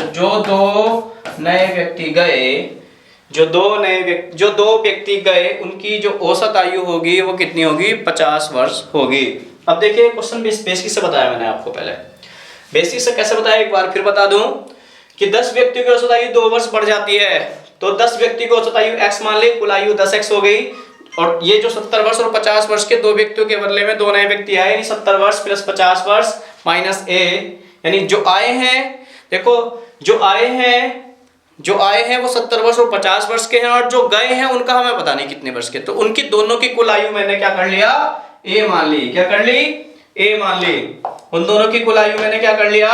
जो 2 व्यक्ति गए उनकी जो औसत आयु होगी वो कितनी होगी 50 वर्ष होगी। अब देखिए क्वेश्चन बेसिक से बताया मैंने आपको, पहले बेसिक से कैसे बताया एक बार फिर बता दूं कि 10 व्यक्तियों की औसत आयु 2 वर्ष बढ़ जाती है, तो 10 व्यक्ति की औसत आयु x मान ली, कुल आयु 10x हो गई। और ये जो 70 वर्ष और 50 वर्ष के 2 व्यक्तियों के बदले में 2 नए व्यक्ति आए, यानी 70 वर्ष प्लस 50 वर्ष माइनस a, यानी जो आए हैं, देखो जो आए हैं वो 70 वर्ष और 50 वर्ष के हैं, और जो गए हैं उनका हमें पता नहीं कितने वर्ष के। तो उनकी दोनों की कुल आयु मैंने क्या कर लिया a मान ली। क्या कर ली a मान ली। उन दोनों की कुल आयु मैंने क्या कर लिया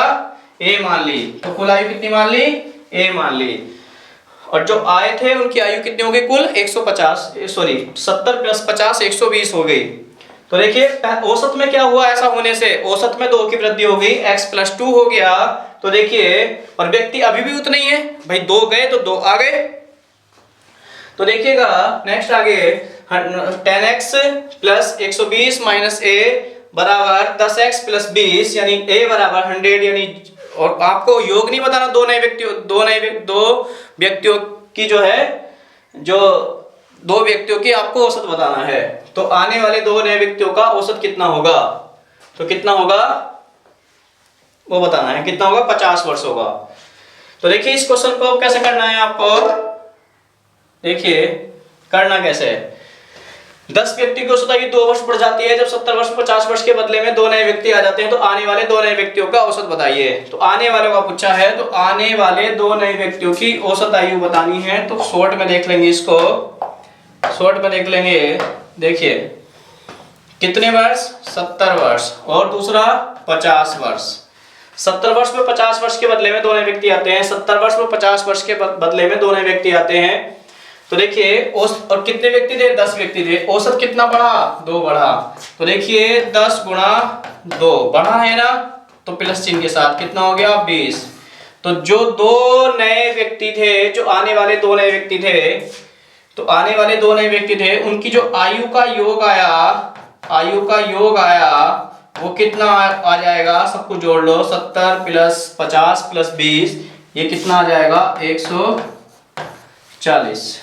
a मान ली। तो कुल आयु कितनी मान ली a मान ली। और जो आए थे उनकी आयु कितनी हो गई कुल 70 प्लस 50 120 हो गई। तो देखिए औसत में क्या हुआ, ऐसा होने से औसत में 2 की वृद्धि हो गई, x प्लस 2 हो गया। तो देखिए और व्यक्ति अभी भी उतने ही है भाई, 2 गए तो 2 आ गए। तो देखिएगा नेक्स्ट आगे 10x प्लस 120 माइनस a बराबर 10x प्लस 20, यानी a बराबर 100। यानी और आपको योग नहीं बताना, दो व्यक्तियों की जो है, जो 2 व्यक्तियों की आपको औसत बताना है। तो आने वाले 2 नए व्यक्तियों का औसत कितना होगा, तो कितना होगा वो बताना है, कितना होगा 50 वर्ष होगा। तो देखिए इस क्वेश्चन को कैसे करना है आपको, देखिए करना कैसे है। 10 व्यक्ति की औसत आयु 2 वर्ष बढ़ जाती है, जब 70 वर्ष 50 वर्ष के बदले में 2 नए व्यक्ति आ जाते हैं, तो आने वाले 2 नए व्यक्तियों का औसत बताइए। तो आने वाले का पूछा है, तो आने वाले 2 नए व्यक्तियों की औसत आयु बतानी है। तो शॉर्ट में देख लेंगे इसको, शॉर्ट में देख लेंगे। देखिए कितने वर्ष 70 वर्ष और दूसरा 50 वर्ष। 70 वर्ष में 50 वर्ष के बदले में 2 नए व्यक्ति आते हैं, 70 वर्ष में 50 वर्ष के बदले में 2 नए व्यक्ति आते हैं। तो देखिए और कितने व्यक्ति थे 10 व्यक्ति थे, औसत कितना बढ़ा 2 बढ़ा। तो देखिए 10 गुणा 2 बढ़ा है ना, तो प्लस चिन्ह के साथ कितना हो गया 20। तो जो 2 नए व्यक्ति थे, जो आने वाले 2 नए व्यक्ति थे, तो आने वाले 2 नए व्यक्ति थे उनकी जो आयु का योग आया वो कितना आ जाएगा, सबको जोड़ लो, 70 प्लस 50 प्लस 20, ये कितना आ जाएगा 140।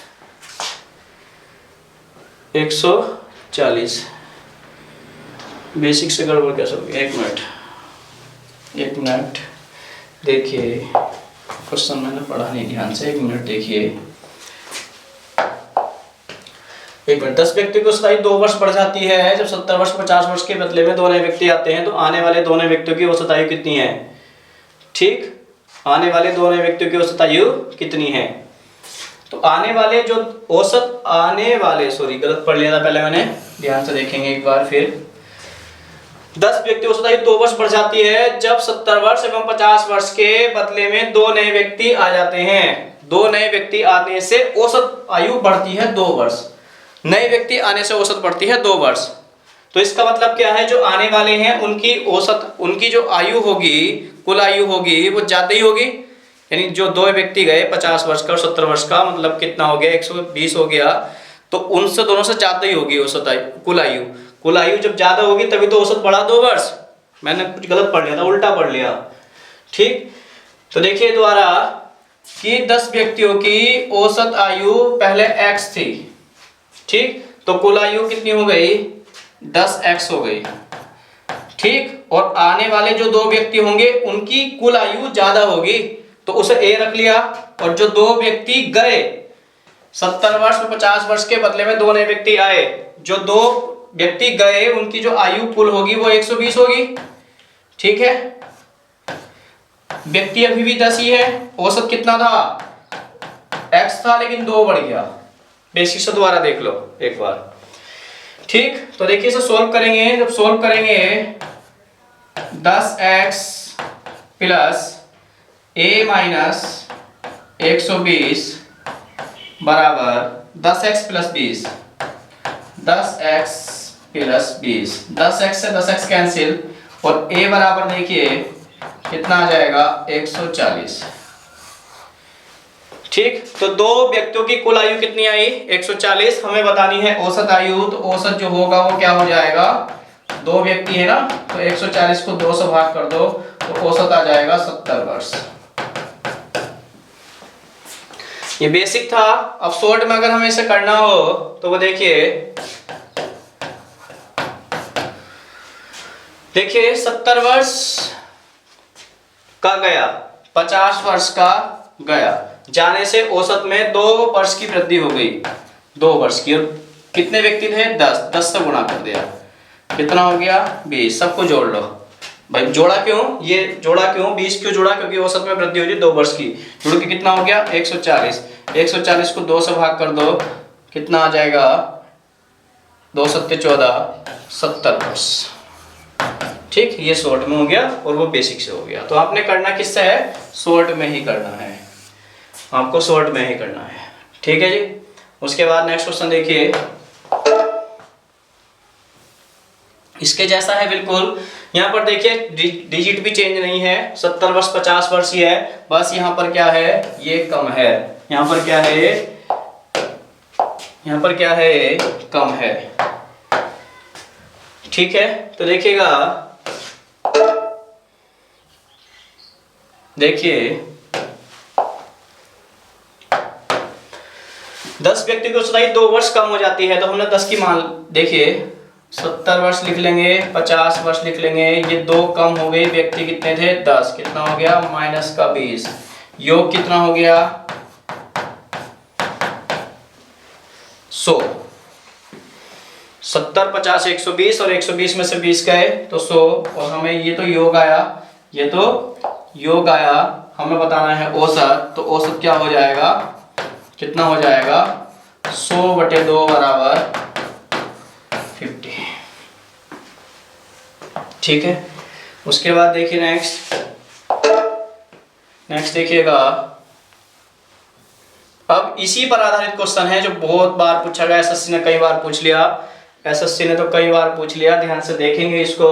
बेसिक से गड़बड़ कैसे होगी, एक मिनट देखिए, क्वेश्चन मैंने पढ़ा नहीं ध्यान से, 1 मिनट देखिए। 10 व्यक्ति की औसत आयु 2 वर्ष बढ़ जाती है, जब 70 वर्ष 50 वर्ष के बदले में 2 नए व्यक्ति आते हैं, तो आने वाले 2 नए व्यक्तियों की औसत आयु कितनी है। ठीक, आने वाले 2 नए व्यक्तियों की औसत आयु कितनी है। तो आने वाले जो औसत गलत पढ़ लिया था पहले मैंने, ध्यान से देखेंगे एक बार फिर। 10 व्यक्ति औसत आयु 2 वर्ष बढ़ जाती है, जब 70 वर्ष एवं 50 वर्ष के बदले में 2 नए व्यक्ति आ जाते हैं। 2 नए व्यक्ति आने से औसत आयु बढ़ती है 2 वर्ष, नए व्यक्ति आने से औसत बढ़ती है 2 वर्ष। तो इसका मतलब क्या है, जो आने वाले हैं उनकी औसत, उनकी जो आयु होगी, कुल आयु होगी वो ज्यादा ही होगी। यानी जो 2 व्यक्ति गए 50 वर्ष का और 70 वर्ष का, मतलब कितना हो गया 120 हो गया, तो उनसे दोनों से ज्यादा ही होगी औसत आयु, कुल आयु जब ज्यादा होगी तभी तो औसत बढ़ा 2 वर्ष। मैंने कुछ गलत पढ़ लिया था, उल्टा पढ़ लिया। ठीक, तो देखिए दोबारा कि 10 व्यक्तियों की औसत आयु पहले x थी, ठीक, तो कुल आयु कितनी हो गई 10x हो गई, ठीक, और आने वाले जो 2 व्यक्ति होंगे उनकी कुल आयु ज्यादा होगी तो उसे a रख लिया, और जो 2 व्यक्ति गए 70 वर्ष और 50 वर्ष के बदले में 2 नए व्यक्ति आए, जो 2 व्यक्ति गए उनकी जो आयु कुल होगी वो 120 होगी, ठीक है। व्यक्ति अभी भी 10 ही है, औसत कितना था x था लेकिन 2 बढ़ गया, बेसिक से दोबारा देख लो एक बार, ठीक। तो देखिए इसे सोल्व करेंगे, जब सोल्व करेंगे 10x प्लस a माइनस 120 बराबर 10x plus 20, 10x plus 20, 10x से 10x कैंसिल, और a बराबर देखिए कितना आ जाएगा 140, ठीक। तो 2 व्यक्तियों की कुल आयु कितनी आई 140, हमें बतानी है औसत आयु, तो औसत जो होगा वो क्या हो जाएगा, 2 व्यक्ति है ना, तो 140 को 2 से भाग कर दो तो औसत आ जाएगा 70 वर्ष। ये बेसिक था। अब शॉर्ट में अगर हमें इसे करना हो तो वो देखिए 70 वर्ष का गया, 50 वर्ष का गया, जाने से औसत में 2 वर्ष की वृद्धि हो गई, 2 वर्ष की, और कितने व्यक्ति थे 10 से गुणा कर दिया, कितना हो गया 20, सबको जोड़ लो भाई। जोड़ा क्यों, ये जोड़ा क्यों 20 क्यों जोड़ा, क्योंकि औसत में वृद्धि हो गई 2 वर्ष की, जोड़ के कितना हो गया 140, 140 को 2 से भाग कर दो कितना आ जाएगा 2 सत्ते 14, 70 वर्ष, ठीक। ये शॉर्ट में हो गया और वो बेसिक से हो गया। तो आपने करना किससे है, शॉर्ट में ही करना है, आपको शॉर्ट में ही करना है, ठीक है जी। उसके बाद नेक्स्ट क्वेश्चन देखिए, इसके जैसा है बिल्कुल। यहाँ पर देखिए डिजिट भी चेंज नहीं है, 70 वर्ष 50 वर्ष ही है, बस यहाँ पर क्या है ये कम है, यहाँ पर क्या है, यहाँ पर क्या है कम है, ठीक है। तो देखिएगा, देखिए 10 व्यक्ति की उचाई 2 वर्ष कम हो जाती है, तो हमने 10 की मान, देखिए 70 वर्ष लिख लेंगे, 50 वर्ष लिख लेंगे, ये 2 कम हो गई, व्यक्ति कितने थे 10, कितना हो गया माइनस का 20, योग कितना हो गया 100, 70 50 120, और 120 में से 20 गए तो 100, और हमें ये तो योग आया, ये तो योग आया, हमें बताना है औसत, तो औसत क्या हो जाएगा, कितना हो जाएगा 100/2 बराबर 50, ठीक है। उसके बाद देखिए नेक्स्ट देखिएगा, अब इसी पर आधारित क्वेश्चन है जो बहुत बार पूछा गया, एसएससी ने कई बार पूछ लिया, एसएससी ने तो कई बार पूछ लिया, ध्यान से देखेंगे इसको,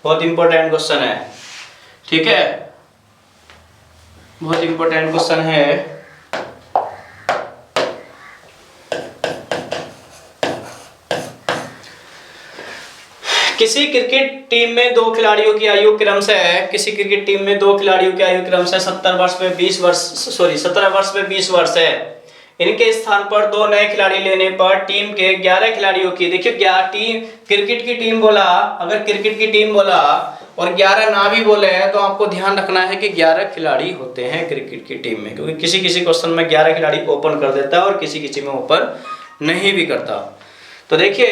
बहुत इंपॉर्टेंट क्वेश्चन है, ठीक है, बहुत इंपॉर्टेंट क्वेश्चन है। किसी क्रिकेट टीम में 2 खिलाड़ियों की आयु क्रम से 70 वर्ष में 20 वर्ष, 17 वर्ष में 20 वर्ष है। इनके स्थान पर 2 नए खिलाड़ी लेने पर टीम के 11 खिलाड़ियों की, देखिए क्रिकेट की टीम बोला, अगर क्रिकेट की टीम बोला और 11 ना भी बोले तो आपको ध्यान रखना है कि 11 खिलाड़ी होते हैं क्रिकेट की टीम में, क्योंकि किसी किसी क्वेश्चन में 11 खिलाड़ी ओपन कर देता है और किसी किसी में ओपन नहीं भी करता। तो देखिए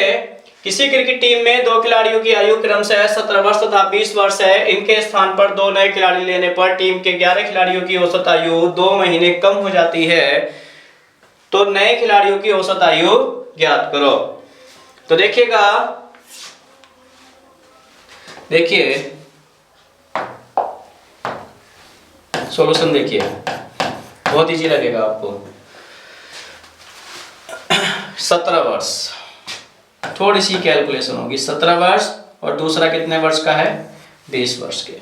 किसी क्रिकेट टीम में 2 खिलाड़ियों की आयु क्रम से 17 वर्ष तथा 20 वर्ष है। इनके स्थान पर 2 नए खिलाड़ी लेने पर टीम के 11 खिलाड़ियों की औसत आयु 2 महीने कम हो जाती है, तो नए खिलाड़ियों की औसत आयु ज्ञात करो। तो देखिएगा, देखिए सॉल्यूशन देखिए, बहुत इजी लगेगा आपको। 17 वर्ष, थोड़ी सी कैलकुलेशन होगी, 17 वर्ष और दूसरा कितने वर्ष का है 20 वर्ष के।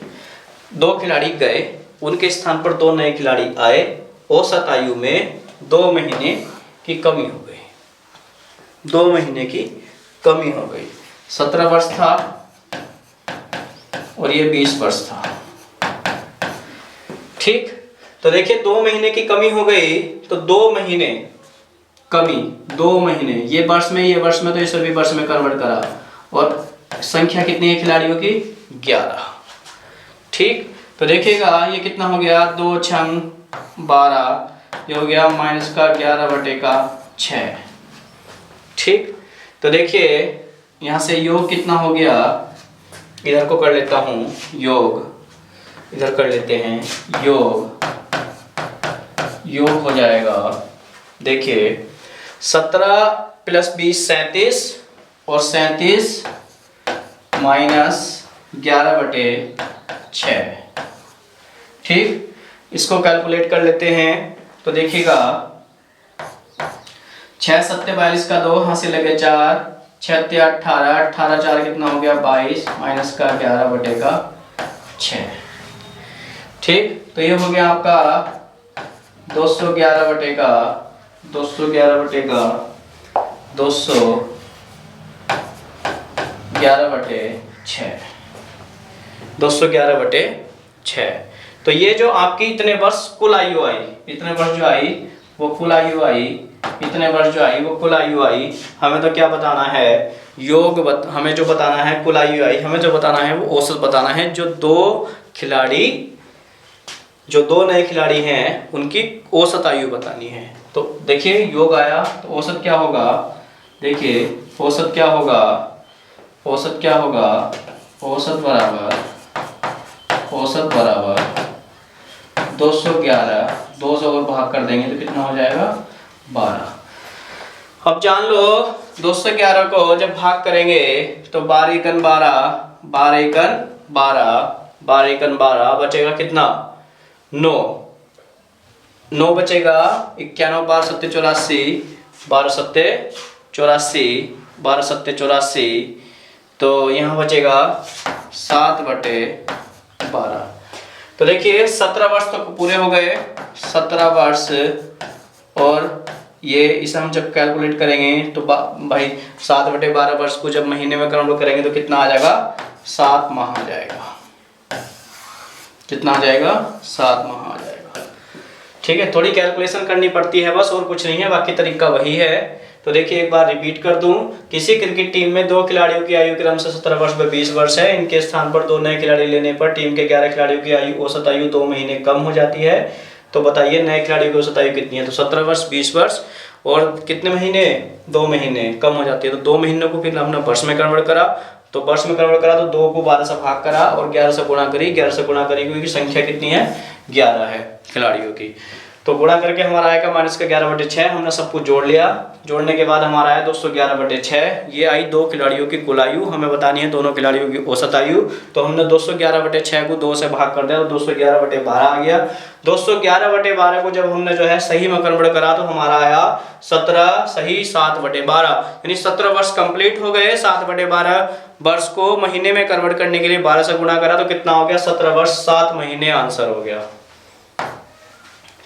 2 खिलाड़ी गए, उनके स्थान पर 2 नए खिलाड़ी आए, औसत आयु में 2 महीने की कमी हो गई, 2 महीने की कमी हो गई। 17 वर्ष था और ये 20 वर्ष था, ठीक। तो देखिए 2 महीने की कमी हो गई, तो 2 महीने कमी, 2 महीने, ये वर्ष में, ये वर्ष में, तो इसे भी वर्ष में कन्वर्ट करा, और संख्या कितनी है खिलाड़ियों की? 11। ठीक, तो देखिएगा ये कितना हो गया, 2 छंग 12, ये हो गया -11/6। ठीक, तो देखिए यहाँ से योग कितना हो गया, इधर को कर लेता हूँ योग, इधर कर लेते हैं योग, योग हो जाएगा, देखिए 17 + 20 37, और 37 - 11/6। ठीक, इसको कैलकुलेट कर लेते हैं, तो देखिएगा 6 × 7 = 42 का 2, यहाँ से लगे 4, 6 × 18, 18 4 कितना हो गया 22 - 11/6। ठीक, तो ये हो गया आपका 211/6। तो ये जो आपकी इतने वर्ष कुल आयु आई, इतने वर्ष जो आई वो कुल आयु आई, इतने वर्ष जो आई वो कुल आयु आई। हमें तो क्या बताना है, हमें जो बताना है कुल आयु आई, हमें जो बताना है वो औसत बताना है। जो दो नए खिलाड़ी हैं उनकी औसत आयु बतानी है। तो देखिए योग आया, तो औसत क्या होगा, देखिए औसत क्या होगा, औसत क्या होगा, औसत बराबर 211, 2 से और भाग कर देंगे तो कितना हो जाएगा 12। अब जान लो 211 को जब भाग करेंगे तो 12 × 12, 12 × 12, 12 × 12 बचेगा कितना 9, 9 बचेगा, 91 12 7 84, 12 7 84, 12 7 84, तो यहाँ बचेगा 7/12। तो देखिए 17 वर्ष तो पूरे हो गए, 17 वर्ष, और ये इसे हम जब कैलकुलेट करेंगे तो भाई 7/12 वर्ष को जब महीने में कन्वर्ट करेंगे तो कितना आ जाएगा, 7 माह आ जाएगा। कितना आ जाएगा, 7 माह आ जाएगा। ठीक है, थोड़ी कैलकुलेशन करनी पड़ती है बस, और कुछ नहीं है, बाकी तरीका वही है। तो देखिए एक बार रिपीट कर दूं, किसी क्रिकेट टीम में 2 खिलाड़ियों की आयु क्रम से 17 वर्ष व 20 वर्ष है। इनके स्थान पर 2 नए खिलाड़ी लेने पर टीम के 11 खिलाड़ियों की आयु औसत आयु 2 महीने कम हो जाती है। तो बताइए नए खिलाड़ियों की औसत आयु कितनी है, तो 17 वर्ष 20 वर्ष और कितने महीने, 2 महीने कम हो जाती है। तो 2 महीनों को फिर हमने वर्ष में कन्वर्ट करा, तो वर्ष में कन्वर्ट करा तो 2 को 12 से भाग करा और 11 से गुणा करी, 11 से गुणा करी क्योंकि संख्या कितनी है 11 है खिलाड़ियों की। तो गुणा करके हमारा आएगा -11/6। हमने सब कुछ जोड़ लिया, जोड़ने के बाद हमारा आया 211/6। ये आई 2 खिलाड़ियों की कुल आयु, हमें बतानी है दोनों खिलाड़ियों की औसत आयु। तो हमने 211/6 को 2 से भाग कर दिया तो 211/12 आ गया। 211/12 को जब हमने जो है सही में कन्वर्ट करा तो हमारा आया 17 सही 7/12, यानी 17 वर्ष कंप्लीट हो गए। 7/12 वर्ष को महीने में कन्वर्ट करने के लिए 12 से गुणा करा तो कितना हो गया, 17 वर्ष 7 महीने आंसर हो गया।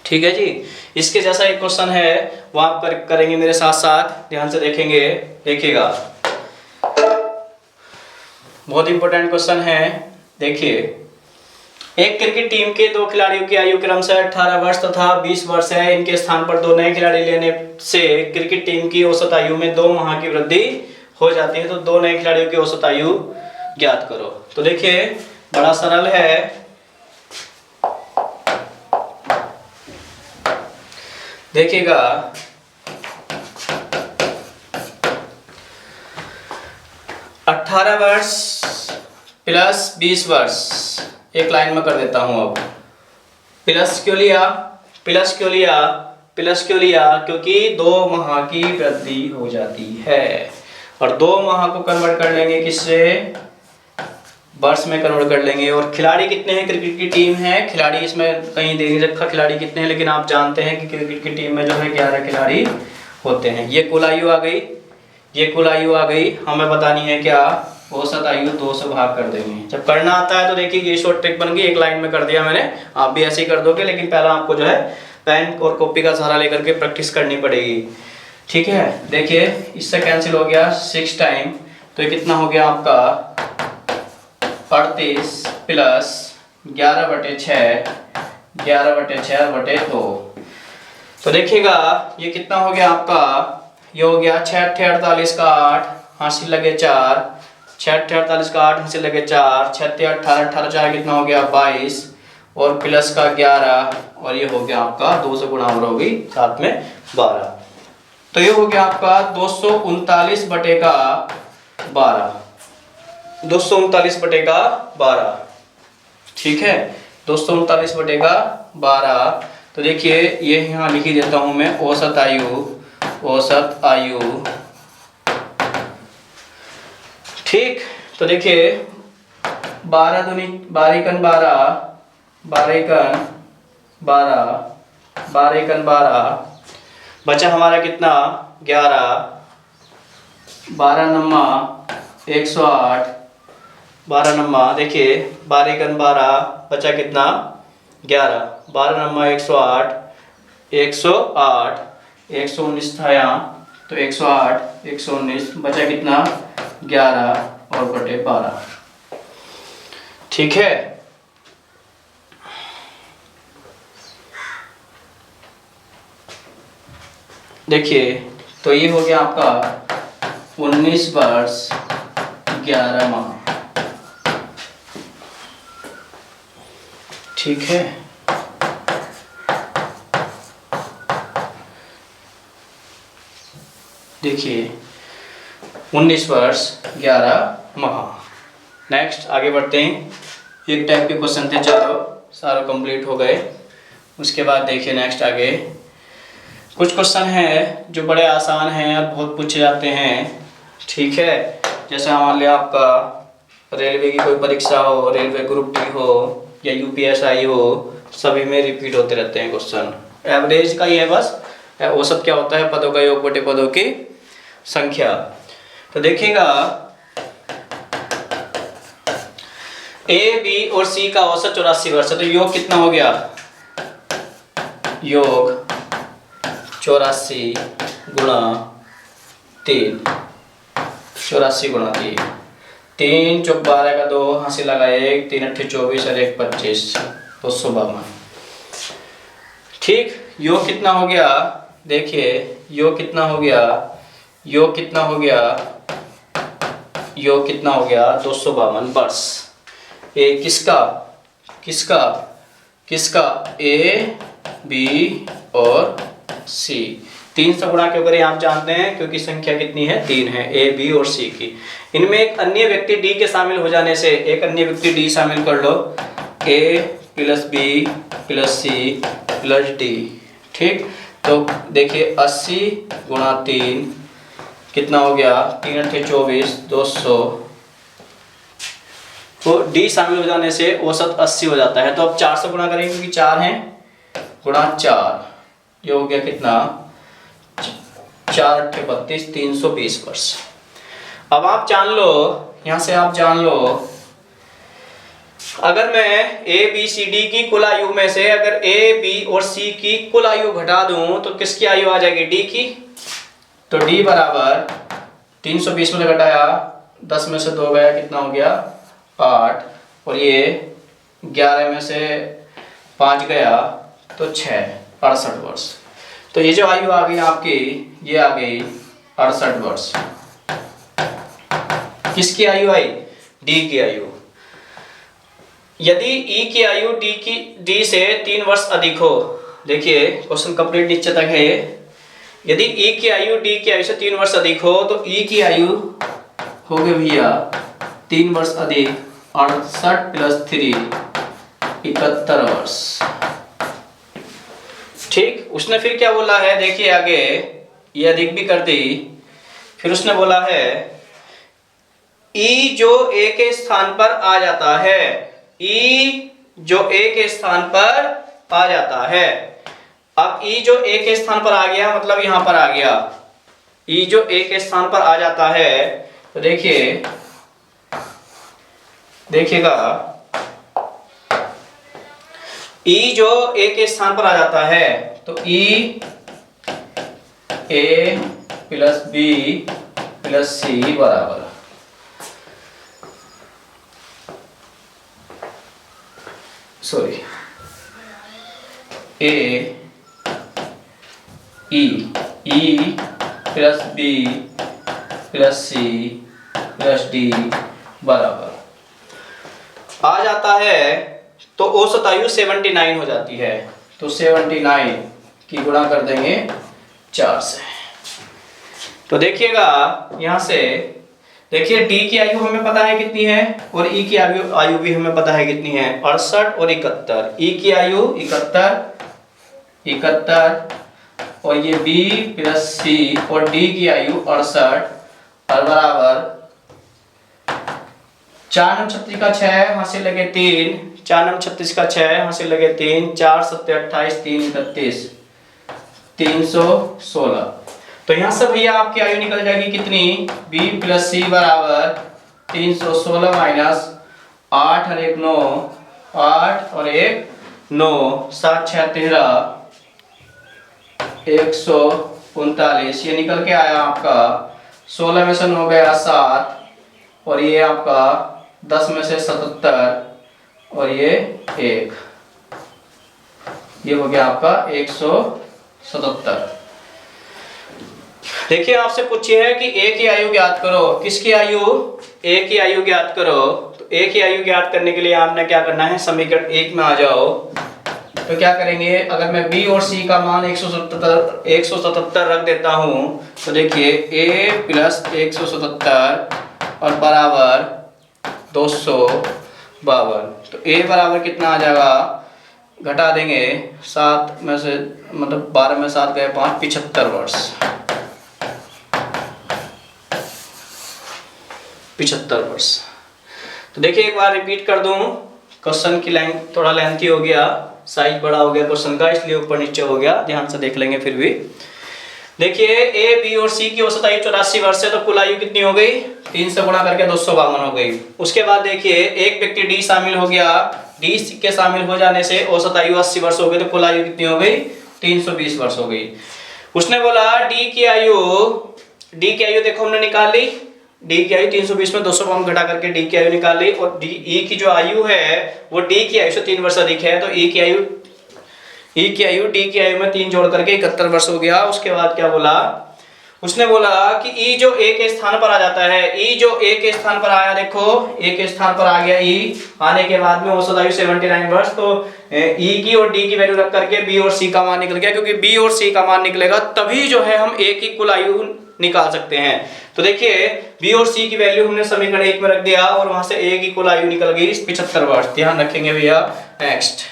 ठीक है जी, इसके जैसा एक क्वेश्चन है वो आप करेंगे मेरे साथ साथ, ध्यान से देखेंगे, देखिएगा बहुत इंपॉर्टेंट क्वेश्चन है। देखिए एक क्रिकेट टीम के 2 खिलाड़ियों की आयु क्रम से 18 वर्ष तथा 20 वर्ष है। इनके स्थान पर 2 नए खिलाड़ी लेने से क्रिकेट टीम की औसत आयु में 2 माह की वृद्धि हो जाती है। तो 2 नए खिलाड़ियों की औसत आयु ज्ञात करो। तो देखिए बड़ा सरल है, देखिएगा 18 वर्ष + 20 वर्ष, एक लाइन में कर देता हूं। अब प्लस क्यों लिया, प्लस क्यों लिया, प्लस क्यों लिया, क्योंकि 2 माह की वृद्धि हो जाती है और 2 माह को कन्वर्ट कर लेंगे किससे, वर्ष में कन्वर्ट कर लेंगे। और खिलाड़ी कितने हैं, क्रिकेट की टीम है, खिलाड़ी इसमें कहीं दे नहीं रखा खिलाड़ी कितने हैं, लेकिन आप जानते हैं कि क्रिकेट की टीम में जो है 11 खिलाड़ी होते हैं। ये कुल आयु आ गई, ये कुल आयु आ गई। हमें बतानी है क्या, औसत आयु 2 से भाग कर देंगे। जब करना आता है तो देखिए ये शॉर्ट ट्रिक बन गई, एक लाइन में कर दिया मैंने, आप भी ऐसे ही कर दोगे, लेकिन पहला आपको जो है पेन और कॉपी का सहारा लेकर के प्रैक्टिस करनी पड़ेगी। ठीक है, देखिए इससे कैंसिल हो गया 6 टाइम, तो ये कितना हो गया आपका 38 + 11/6 11/6/2। तो देखिएगा ये कितना हो गया आपका, ये हो गया 6×8 = 8, हासिल लगे 4, 6×8 = 8, हासिल लगे 4, 6×8 = 18, 4 कितना हो गया 22, और प्लस का 11, और ये हो गया आपका 2 से गुणा और होगी साथ में 12। तो ये हो गया आपका 239/12, 239/12। ठीक है, 239/12। तो देखिए ये यहाँ लिख ही देता हूं मैं, औसत आयु। ठीक, तो देखिए 12 दूनी 12 एकन 12, 12 एकन 12, 12 एकन 12, बचा हमारा कितना 11, 12 नम्मा 108, 12 नम्मा देखिए 12 एकन 12, बचा कितना 11, 12 नम्मा 108, 119 था यहाँ, तो 108, 119, बचा कितना 11 और बटे 12। ठीक है, देखिए तो ये हो गया आपका 19 वर्ष 11 माह। ठीक है, देखिए 19 वर्ष 11 माह। नेक्स्ट आगे बढ़ते हैं, एक टाइप के क्वेश्चन थे, चलो सारे कंप्लीट हो गए। उसके बाद देखिए नेक्स्ट आगे कुछ क्वेश्चन हैं जो बड़े आसान हैं और बहुत पूछे जाते हैं। ठीक है, जैसे मान लिया आपका रेलवे की कोई परीक्षा हो, रेलवे ग्रुप डी हो या यूपीएसआई हो, सभी में रिपीट होते रहते हैं क्वेश्चन। एवरेज का ही है बस, औसत क्या होता है, पदों का योग बटे पदों की संख्या। तो देखिएगा ए बी और सी का औसत 84 वर्ष है, तो योग कितना हो गया, योग 84 गुणा 3, 84 गुणा 3, 3 चौक 12 का 2, हासिल लगा 1, 3 अट्ठे 24 और 1 25, 252। ठीक, योग कितना हो गया, देखिए योग कितना हो गया, योग कितना हो गया, योग कितना हो गया 252 वर्ष। ए किसका किसका किसका, ए बी और सी, 3 से गुणा क्यों करें आप जानते हैं, क्योंकि संख्या कितनी है 3 है, ए बी और सी की। इनमें एक अन्य व्यक्ति डी के शामिल हो जाने से, एक अन्य व्यक्ति डी शामिल कर लो, A plus B plus C plus D. ठीक, तो देखिए 80 गुणा 3 कितना हो गया, 3 अट्ठे 24, 200। तो डी शामिल हो जाने से औसत 80 हो जाता है। तो अब 4 से गुणा करेंगे क्योंकि 4 हैं, गुणा 4, ये हो गया कितना 4 अट्ठे 32, 320 वर्ष। अब आप जान लो, यहां से आप जान लो, अगर मैं ए बी सी डी की कुल आयु में से अगर ए बी और सी की कुल आयु घटा दूं तो किसकी आयु आ जाएगी, डी की। तो डी बराबर 320 में से घटाया 10 में से 2 गया, कितना हो गया 8, और ये 11 में से 5 गया तो 6, 68 वर्ष। तो ये जो आयु आ गई आपकी, ये आ गई 68 वर्ष। किसकी आयु आई, डी की आयु। यदि ई की आयु डी से 3 वर्ष अधिक हो, देखिए क्वेश्चन कंप्लीट नीचे तक है ये। यदि ई की आयु डी की आयु से 3 वर्ष अधिक हो तो ई की आयु हो गई भैया 3 वर्ष अधिक, 68 प्लस 3 71 वर्ष। ठीक, उसने फिर क्या बोला है, देखिए आगे ये अधिक भी कर दी, फिर उसने बोला है ई जो ए के स्थान पर आ जाता है, ई जो ए के स्थान पर आ जाता है। अब ई जो ए के स्थान पर आ गया मतलब यहां पर आ गया, ई जो ए के स्थान पर आ जाता है, तो देखिएगा ई जो ए के स्थान पर आ जाता है तो E A plus B plus C बराबर, sorry A E plus B plus C plus D बराबर आ जाता है। तो औसत आयु 79 हो जाती है। तो 79 की गुणा कर देंगे 4 से। तो देखिएगा यहां से, देखिए डी की आयु हमें पता है कितनी है और ई की आयु भी हमें पता है कितनी है, 68 और 71। ई की आयु 71 और ये बी प्लस सी और डी की आयु 68 और बराबर 4 9 36 का 6 यहाँ से लगे 3, 4 9 36 का 6 यहाँ से लगे 3, 4 7 28 3 31 316। तो यहाँ से भैया आपकी आयु निकल जाएगी कितनी, बी प्लस सी बराबर 316 माइनस 8 और 1 9, 8 और 1 9, 7 6 13 139। ये निकल के आया आपका 16 में से 9 गया 7 और ये आपका 10 में से 77 और ये 1, ये हो गया आपका 177। देखिए आपसे पूछिए है कि ए की आयु ज्ञात करो। किसकी आयु, ए की आयु ज्ञात करो। तो ए की आयु ज्ञात करने के लिए आपने क्या करना है, समीकरण 1 में आ जाओ। तो क्या करेंगे, अगर मैं बी और सी का मान 177 रख देता हूं तो देखिए ए प्लस 177 और बराबर 252। तो ए बराबर कितना आ जाएगा, घटा देंगे 7 में से, मतलब 12 में 7 गए 5, 75 वर्ष। 75 वर्ष। तो देखिए एक बार रिपीट कर दूं, क्वेश्चन की लाइन थोड़ा लेंथी हो गया, साइज बड़ा हो गया क्वेश्चन का, इसलिए ऊपर नीचे हो गया, ध्यान से देख लेंगे। फिर भी देखिए ए बी और सी की औसत आयु 84 वर्ष है, तो कुल आयु कितनी हो गई, 3 से गुणा करके 252 हो गई। उसके बाद देखिए एक व्यक्ति डी शामिल हो गया, डी के शामिल हो जाने से औसत आयु 80 वर्ष हो गई, तो कुल आयु कितनी हो गई, 320 वर्ष हो गई। उसने बोला डी की आयु देखो हमने निकाल ली, डी की आयु 320 में 252 घटा करके डी की आयु निकाल ली, और डी ई की जो आयु है वो डी की आयु से 3 वर्ष अधिक है, तो ई की आयु डी की आयु में 3 जोड़ करके 71 वर्ष हो गया। उसके बाद क्या बोला, उसने बोला कि ई जो ए के स्थान पर आ जाता है, ई जो ए के स्थान पर आया, देखो ए के स्थान पर आ गया, ई आने के बाद में औसत आयु 79 वर्ष। तो ई की और डी की वैल्यू रख करके बी और सी का मान निकल गया, क्योंकि बी और सी का मान निकलेगा तभी जो है हम ए की कुल आयु निकाल सकते हैं। तो देखिए बी और सी की वैल्यू हमने समीकरण 1 में रख दिया और वहां से ए की कुल आयु निकल गई 75 वर्ष। ध्यान रखेंगे भैया। नेक्स्ट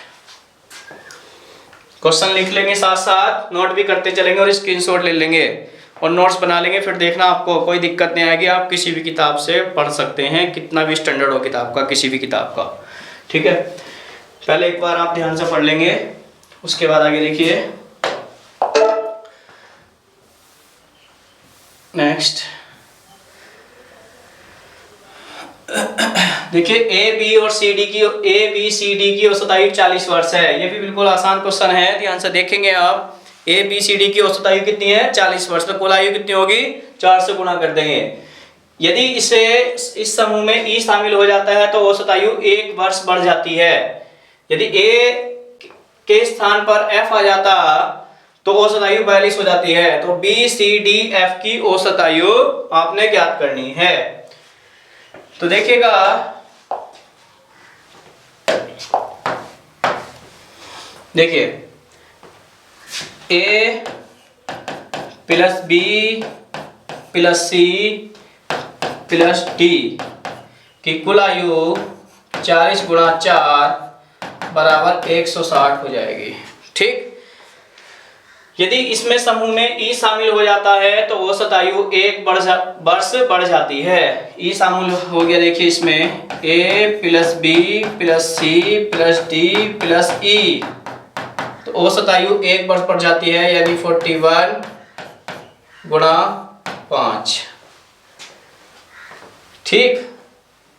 क्वेश्चन लिख लेंगे, साथ साथ नोट भी करते चलेंगे और स्क्रीनशॉट ले लेंगे और नोट्स बना लेंगे, फिर देखना आपको कोई दिक्कत नहीं आएगी। आप किसी भी किताब से पढ़ सकते हैं, कितना भी स्टैंडर्ड हो किताब का, किसी भी किताब का, ठीक है। पहले एक बार आप ध्यान से पढ़ लेंगे, उसके बाद आगे देखिए। नेक्स्ट देखिए ए बी सी डी की औसत आयु 40 वर्ष है। ये भी बिल्कुल आसान क्वेश्चन है, ध्यान से देखेंगे आप। ए बी सी डी की औसत आयु कितनी है, 40 वर्ष। तो कुल आयु कितनी होगी, 4 से गुणा कर देंगे। यदि इस समूह में ई शामिल हो जाता है तो औसत आयु 1 वर्ष बढ़ जाती है। यदि ए के स्थान पर एफ आ जाता तो औसत आयु 42 हो जाती है। तो बी सी डी एफ की औसत आयु आपने ज्ञात करनी है। तो देखिएगा देखिए A plus B plus C plus D की कुल आयु 40 गुणा 4 बराबर 160 हो जाएगी, ठीक। यदि इसमें समूह में ई शामिल हो जाता है तो औसत आयु 1 वर्ष बढ़ जाती है। ई शामिल हो गया, देखिए इसमें A plus B plus C plus D plus E, तो औसत आयु 1 वर्ष बढ़ जाती है, यानी 41 गुणा 5, ठीक।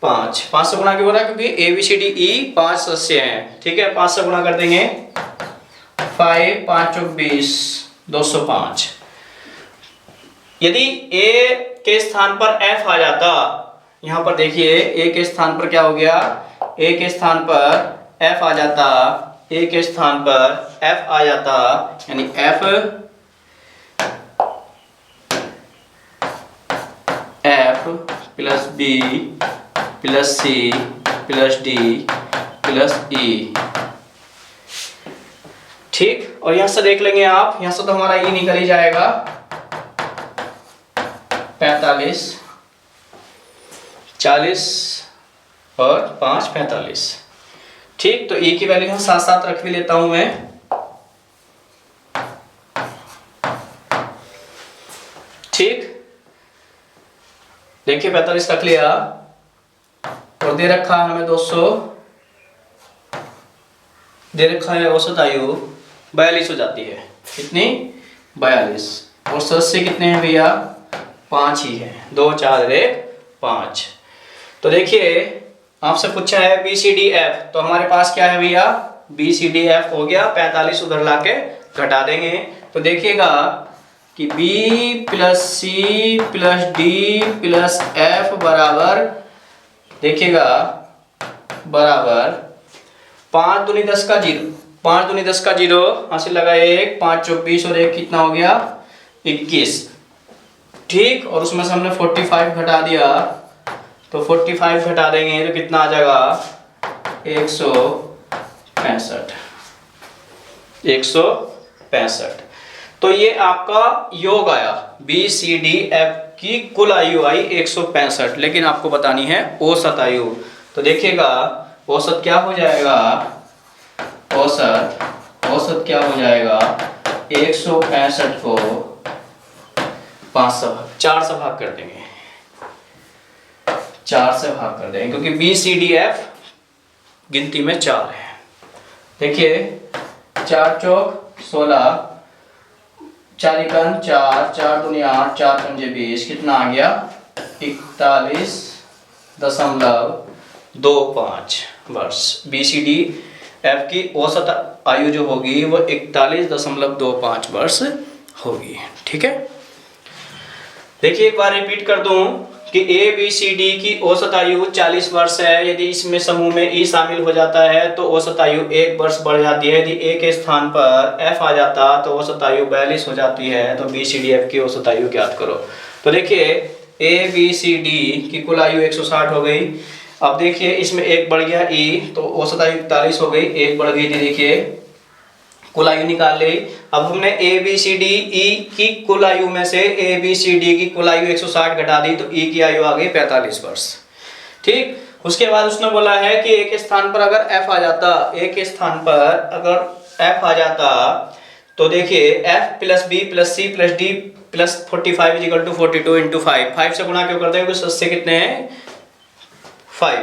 5 से गुणा क्यों हो रहा है, क्योंकि A B C D E 5 सदस्य हैं, ठीक है। 5 से गुणा कर देंगे, 5 5 20 205। यदि ए के स्थान पर एफ आ जाता, यहां पर देखिए ए के स्थान पर क्या हो गया, ए के स्थान पर एफ आ जाता ए के स्थान पर F आ जाता, यानी F plus B plus C plus D plus E, ठीक। और यहां से देख लेंगे आप, यहां से तो हमारा E निकल ही जाएगा 45, 40 और 5 45, ठीक। तो E की वैल्यू हम साथ साथ रख भी लेता हूं मैं, ठीक। देखिए 45 रख लिया और दे रखा है हमें 200, दे रखा है औसत आयु 42 हो जाती है, कितनी 42, और सदस्य कितने हैं भैया 5 ही है, 2 4 1 5। तो देखिए आपसे पूछा है BCDF, तो हमारे पास क्या है भैया BCDF हो गया, 45 उधर लाके घटा देंगे, तो देखिएगा कि B plus C plus D plus F बराबर, देखिएगा बराबर 5 दूनी 10 का 0, 5 दूनी 10 का 0 हासिल लगा 1, 5 24 और 1 कितना हो गया 21, ठीक। और उसमें से हमने 45 घटा दिया, तो 45 घटा देंगे तो कितना आ जाएगा 165। तो ये आपका योग आया, BCDF की कुल आयु आई 165, लेकिन आपको बतानी है औसत आयु। तो देखिएगा औसत क्या हो जाएगा, औसत क्या हो जाएगा 165 को 4 से भाग कर देंगे, 4 से भाग कर देंगे, क्योंकि BCDF गिनती में 4 है। देखिए 4 चौक 16, 4 एकम 4, 4 दूनी 8, 4 पंजे 20, कितना आ गया 41.25 वर्ष। BCDF की औसत आयु जो होगी वो 41.25 वर्ष होगी, ठीक है। देखिए एक बार रिपीट कर दूं कि ABCD की औसत आयु 40 वर्ष है, यदि इसमें समूह में E शामिल हो जाता है तो औसत आयु 1 वर्ष बढ़ जाती है, यदि A के स्थान पर F आ जाता तो औसत आयु 42 हो जाती है। तो BCDF की औसत आयु ज्ञात करो। तो देखिए ABCD की कुल आयु 160 हो गई, अब देखिए इसमें एक बढ़ गया E, तो औसत आयु 41 हो गई, एक बढ़ गई थी, देखिए कुल आयु निकाल ली। अब हमने ABCDE की कुल आयु में से ABCD की कुल आयु 160 घटा दी, तो E की आयु आ गई 45 वर्ष, ठीक। उसके बाद उसने बोला है कि एक स्थान पर अगर F आ जाता, एक स्थान पर अगर F आ जाता तो देखिए F plus B plus C plus D plus 45 equal to 42 into 5 से गुणा क्यों करते हैं, क्योंकि सदस्य कितने हैं 5।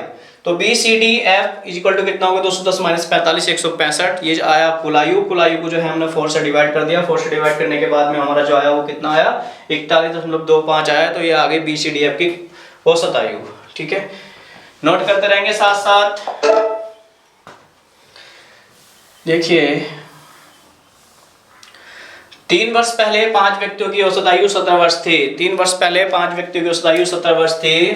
तो BCDF इजिकल टू कितना होगा 210 माइनस 45 165, ये आया कुल आयु। कुल आयु को जो है हमने 4 से डिवाइड कर दिया, 4 से डिवाइड करने के बाद में हमारा जो आया वो कितना आया 41.25 आया, तो ये आ गई BCDF की औसत आयु, ठीक है। नोट करते रहेंगे साथ साथ। देखिए 3 वर्ष पहले 5 व्यक्तियों की औसत आयु 17 वर्ष थी, 3 वर्ष पहले 5 व्यक्तियों की औसत आयु 17 वर्ष थी।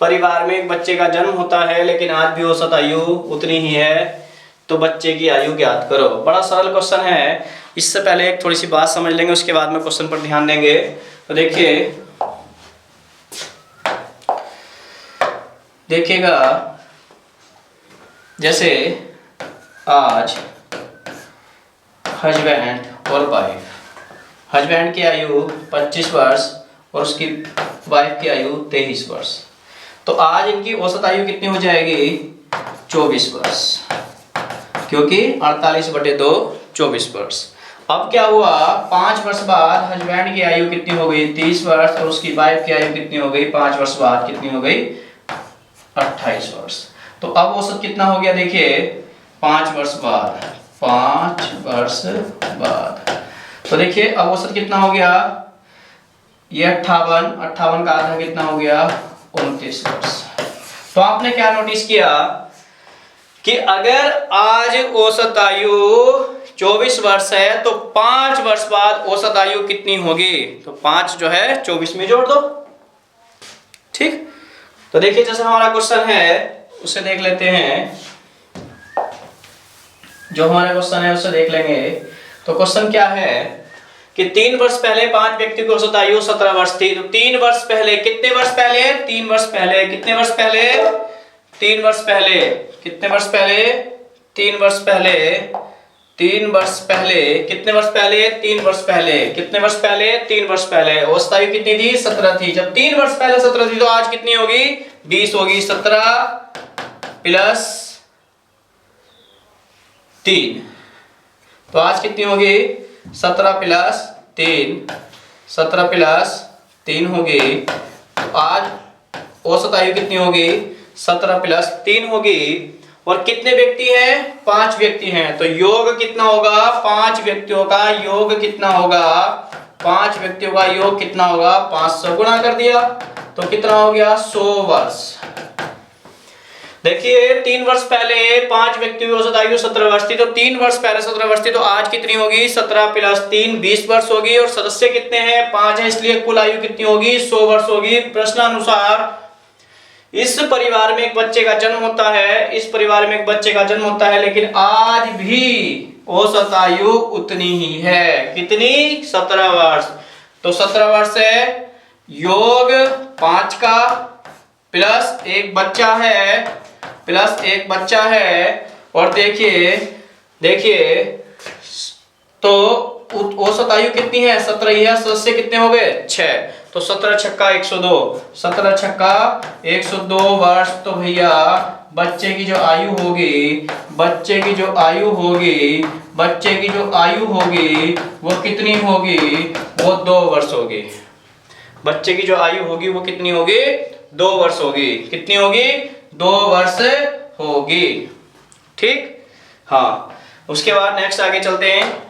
परिवार में एक बच्चे का जन्म होता है लेकिन आज भी औसत आयु उतनी ही है, तो बच्चे की आयु ज्ञात करो। बड़ा सरल क्वेश्चन है, इससे पहले एक थोड़ी सी बात समझ लेंगे, उसके बाद में क्वेश्चन पर ध्यान देंगे। तो देखिएगा जैसे आज हस्बैंड और वाइफ, हस्बैंड की आयु 25 वर्ष और उसकी वाइफ की आयु 23 वर्ष, तो आज इनकी औसत आयु कितनी हो जाएगी 24 वर्ष, क्योंकि 48/2 24 वर्ष। अब क्या हुआ 5 वर्ष बाद हस्बैंड की आयु कितनी हो गई 30 वर्ष और उसकी वाइफ की आयु कितनी हो गई 5 वर्ष बाद कितनी हो गई 28 वर्ष। तो अब औसत कितना हो गया, देखिए 5 वर्ष बाद, 5 वर्ष बाद, तो देखिए अब औसत कितना हो गया, ये 58 का आधा कितना हो गया 29 वर्ष। तो आपने क्या नोटिस किया कि अगर आज औसत आयु 24 वर्ष है तो 5 वर्ष बाद औसत आयु कितनी होगी, तो 5 जो है 24 में जोड़ दो, ठीक। तो देखिए जैसे हमारा क्वेश्चन है उसे देख लेते हैं। जो हमारा क्वेश्चन है उससे देख लेंगे। तो क्वेश्चन क्या है कि 3 वर्ष पहले 5 व्यक्ति की औसत आयु 17 वर्ष थी। तो 3 वर्ष पहले, कितने वर्ष पहले? 3 वर्ष पहले। कितने वर्ष पहले? 3 वर्ष पहले। कितने वर्ष पहले? 3 वर्ष पहले। 3 वर्ष पहले। कितने वर्ष पहले? 3 वर्ष पहले। कितने वर्ष पहले? 3 वर्ष पहले। औसत आयु कितनी थी? 17 थी। जब 3 वर्ष पहले 17 थी तो आज कितनी होगी? 20 होगी। 17 प्लस 3, तो आज कितनी होगी? 17 प्लस 3, 17 प्लस 3 होगी। तो आज औसत आयु कितनी होगी? 17 प्लस 3 होगी। और कितने व्यक्ति हैं? 5 व्यक्ति हैं। तो योग कितना होगा? 5 व्यक्तियों का योग कितना होगा? 5 व्यक्तियों का योग कितना होगा? 500 गुणा कर दिया तो कितना हो गया? 100 वर्ष। देखिए 3 वर्ष पहले 5 व्यक्तियों की औसत आयु 17 वर्ष थी। तो 3 वर्ष पहले 17 वर्ष थी तो आज कितनी होगी? 17 प्लस 3 20 वर्ष होगी। और सदस्य कितने हैं? 5 है, इसलिए कुल आयु कितनी होगी? 100 वर्ष होगी। प्रश्नानुसार इस परिवार में एक बच्चे का जन्म होता है, इस परिवार में एक बच्चे का जन्म होता है, लेकिन आज भी औसत आयु उतनी ही है। कितनी? 17 वर्ष। तो 17 वर्ष है, योग 5 का प्लस एक बच्चा है, प्लस एक बच्चा है। और देखिए देखिए तो औसत आयु कितनी है? 17 ही है। सदस्य कितने हो गए? 6। तो 17 छक्का 102, 17 छक्का 102 वर्ष। तो भैया बच्चे की जो आयु होगी, बच्चे की जो आयु होगी, बच्चे की जो आयु होगी वो कितनी होगी? वो 2 वर्ष होगी। बच्चे की जो आयु होगी वो कितनी होगी? 2 वर्ष होगी। कितनी होगी? 2 वर्ष होगी। ठीक, हाँ। उसके बाद नेक्स्ट आगे चलते हैं।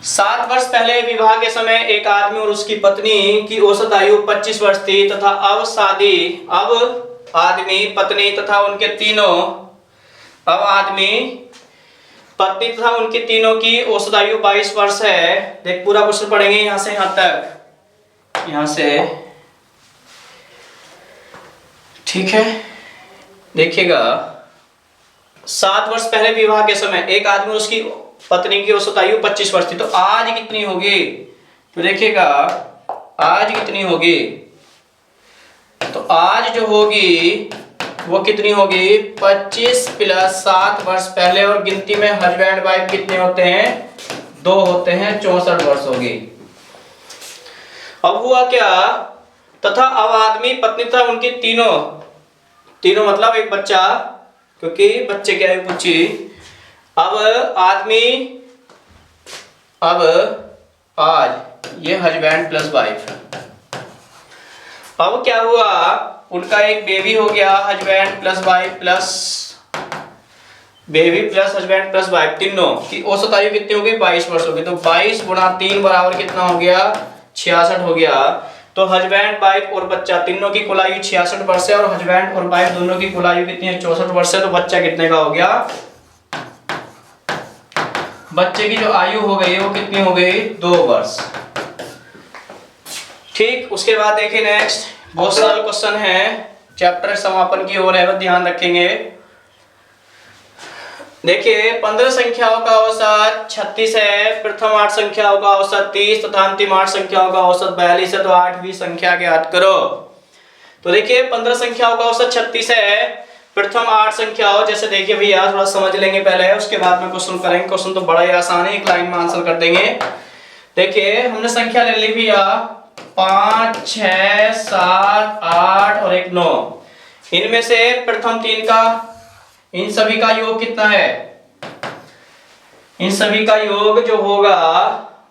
7 वर्ष पहले विवाह के समय एक आदमी और उसकी पत्नी की औसत आयु 25 वर्ष थी तथा अब आदमी, पत्नी तथा उनके तीनों, अब आदमी, पत्नी तथा उनके तीनों की औसत आयु 22 वर्ष है। देख पूरा क्वेश्चन पढ़ेंगे यहां से यहां तक, यहां से, ठीक है। देखिएगा 7 वर्ष पहले विवाह के समय एक आदमी और उसकी पत्नी की औसत आयु 25 वर्ष थी। तो आज कितनी होगी? तो देखिएगा आज कितनी होगी? तो आज जो होगी वो कितनी होगी? 25 प्लस 7 वर्ष पहले। और गिनती में हस्बैंड वाइफ कितने होते हैं? 2 होते हैं। 64 वर्ष होगी। अब हुआ क्या? तथा अब आदमी, पत्नी तथा उनकी तीनों मतलब एक बच्चा, क्योंकि बच्चे की आयु पूछी। अब आदमी, अब आज ये हस्बैंड प्लस वाइफ। अब क्या हुआ? उनका एक बेबी हो गया। Husband plus wife plus baby plus husband plus wife, तीनों की औसत आयु कितनी होगी? 22 वर्ष होगी। तो 22 गुणा 3 बराबर कितना हो गया? 66 हो गया। तो हस्बैंड वाइफ और बच्चा तीनों की कुल आयु 66 वर्ष है। और हस्बैंड और वाइफ दोनों की कुल आयु कितनी है? 64 वर्ष है। तो बच्चा कितने का हो गया? बच्चे की जो आयु हो गई वो कितनी हो गई? 2 वर्ष। ठीक, उसके बाद देखिए नेक्स्ट, बहुत सारे क्वेश्चन है। चैप्टर समापन की ओर है, ध्यान रखेंगे। देखिए 15 संख्याओं का औसत 36 है, प्रथम 8 संख्याओं का औसत 30 तथा अंतिम 8 संख्याओं का औसत 42 है। तो 8वीं संख्या ज्ञात करो। तो देखिए 15 संख्याओं का औसत 36 है, प्रथम 8 संख्याओं, जैसे देखिए भैया थोड़ा समझ लेंगे पहले, उसके बाद में क्वेश्चन करेंगे। क्वेश्चन तो बड़ा ही आसान है, एक लाइन में आंसर कर देंगे। देखिए हमने संख्या ले ली भैया 5, 6, 7, 8 और एक 9। इनमें से प्रथम 3 का, इन सभी का योग कितना है? इन सभी का योग जो होगा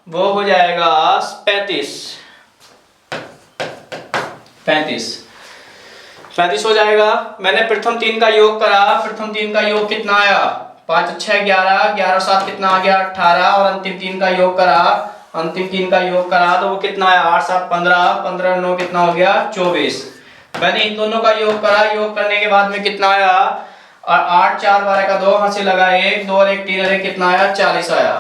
वो हो जाएगा 35 हो जाएगा। मैंने प्रथम 3 का योग करा, प्रथम 3 का योग कितना आया? 5, 6, 11, 11, 7 कितना आ गया? 18। और अंतिम 3 का योग करा, अंतिम 3 का योग करा तो वो कितना आया? 8, 7, 15, 15, 9 कितना हो गया? 24। मैंने इन दोनों का योग करा, योग करने के बाद में कितना आया? और 8, 4, 12 का 2 हाथ से लगा 1, 2 और 1, 3 और 1 कितना आया? 40 आया।